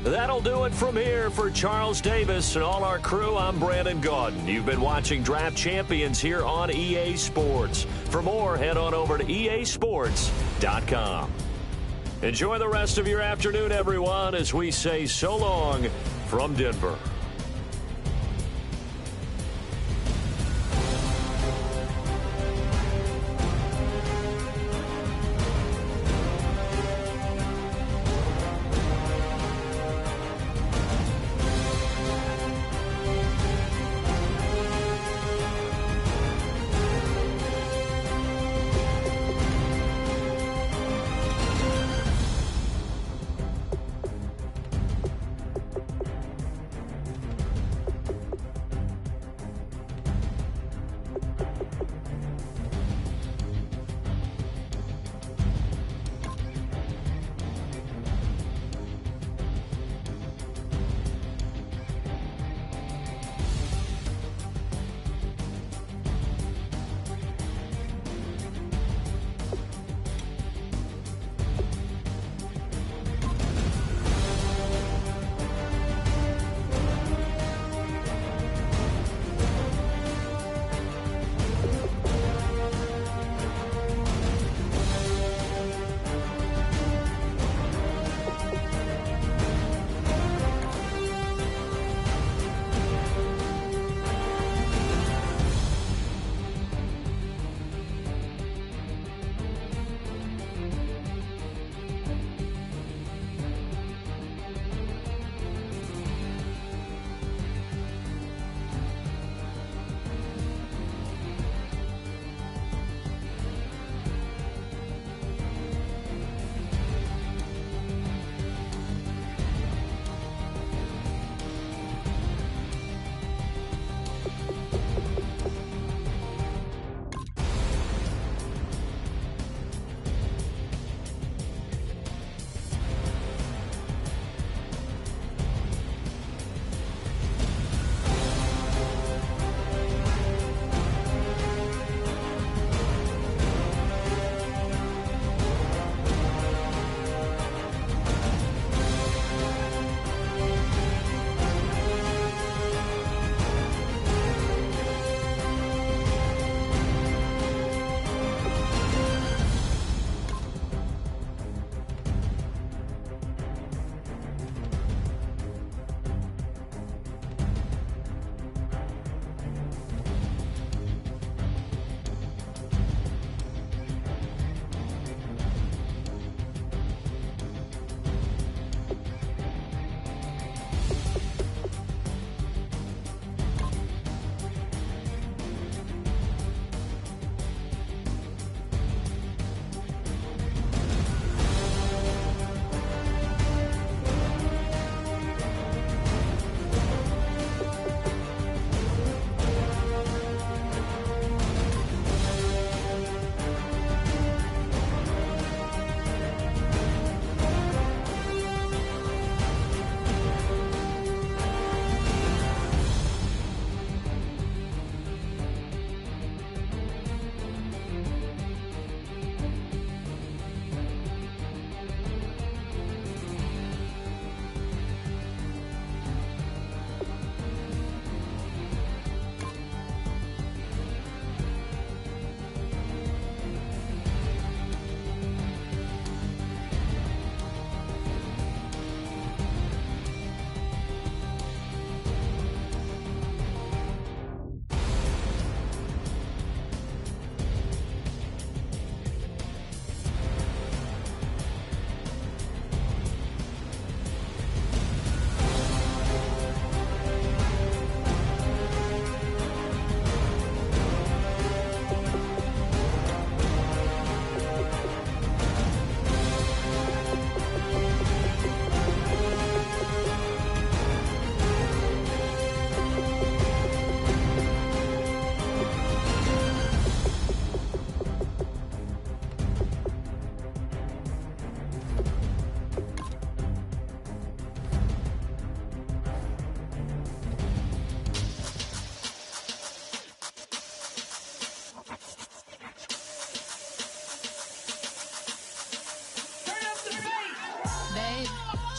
That'll do it from here for Charles Davis and all our crew. I'm Brandon Gaudin. You've been watching Draft Champions here on EA Sports. For more, head on over to easports.com. Enjoy the rest of your afternoon, everyone, as we say so long from Denver.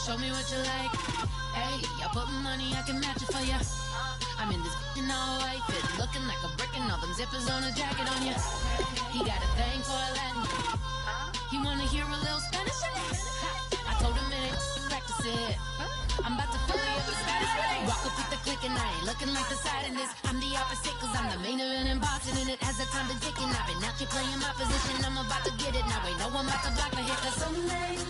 show me what you like. Hey, I put money, I can match it for ya. I'm in this in all white fit, looking like a brick and all them zippers on a jacket on ya. He got a thing for a Latin. He wanna hear a little Spanish? I told him it ain't practice it. I'm about to fully up the status. Rock up with the click and I ain't looking like the side in this. I'm the opposite cause I'm the main event and boxing in it. As the time been ticking, I've been out here playing my position. I'm about to get it now. Ain't no one about to block my hit cause some days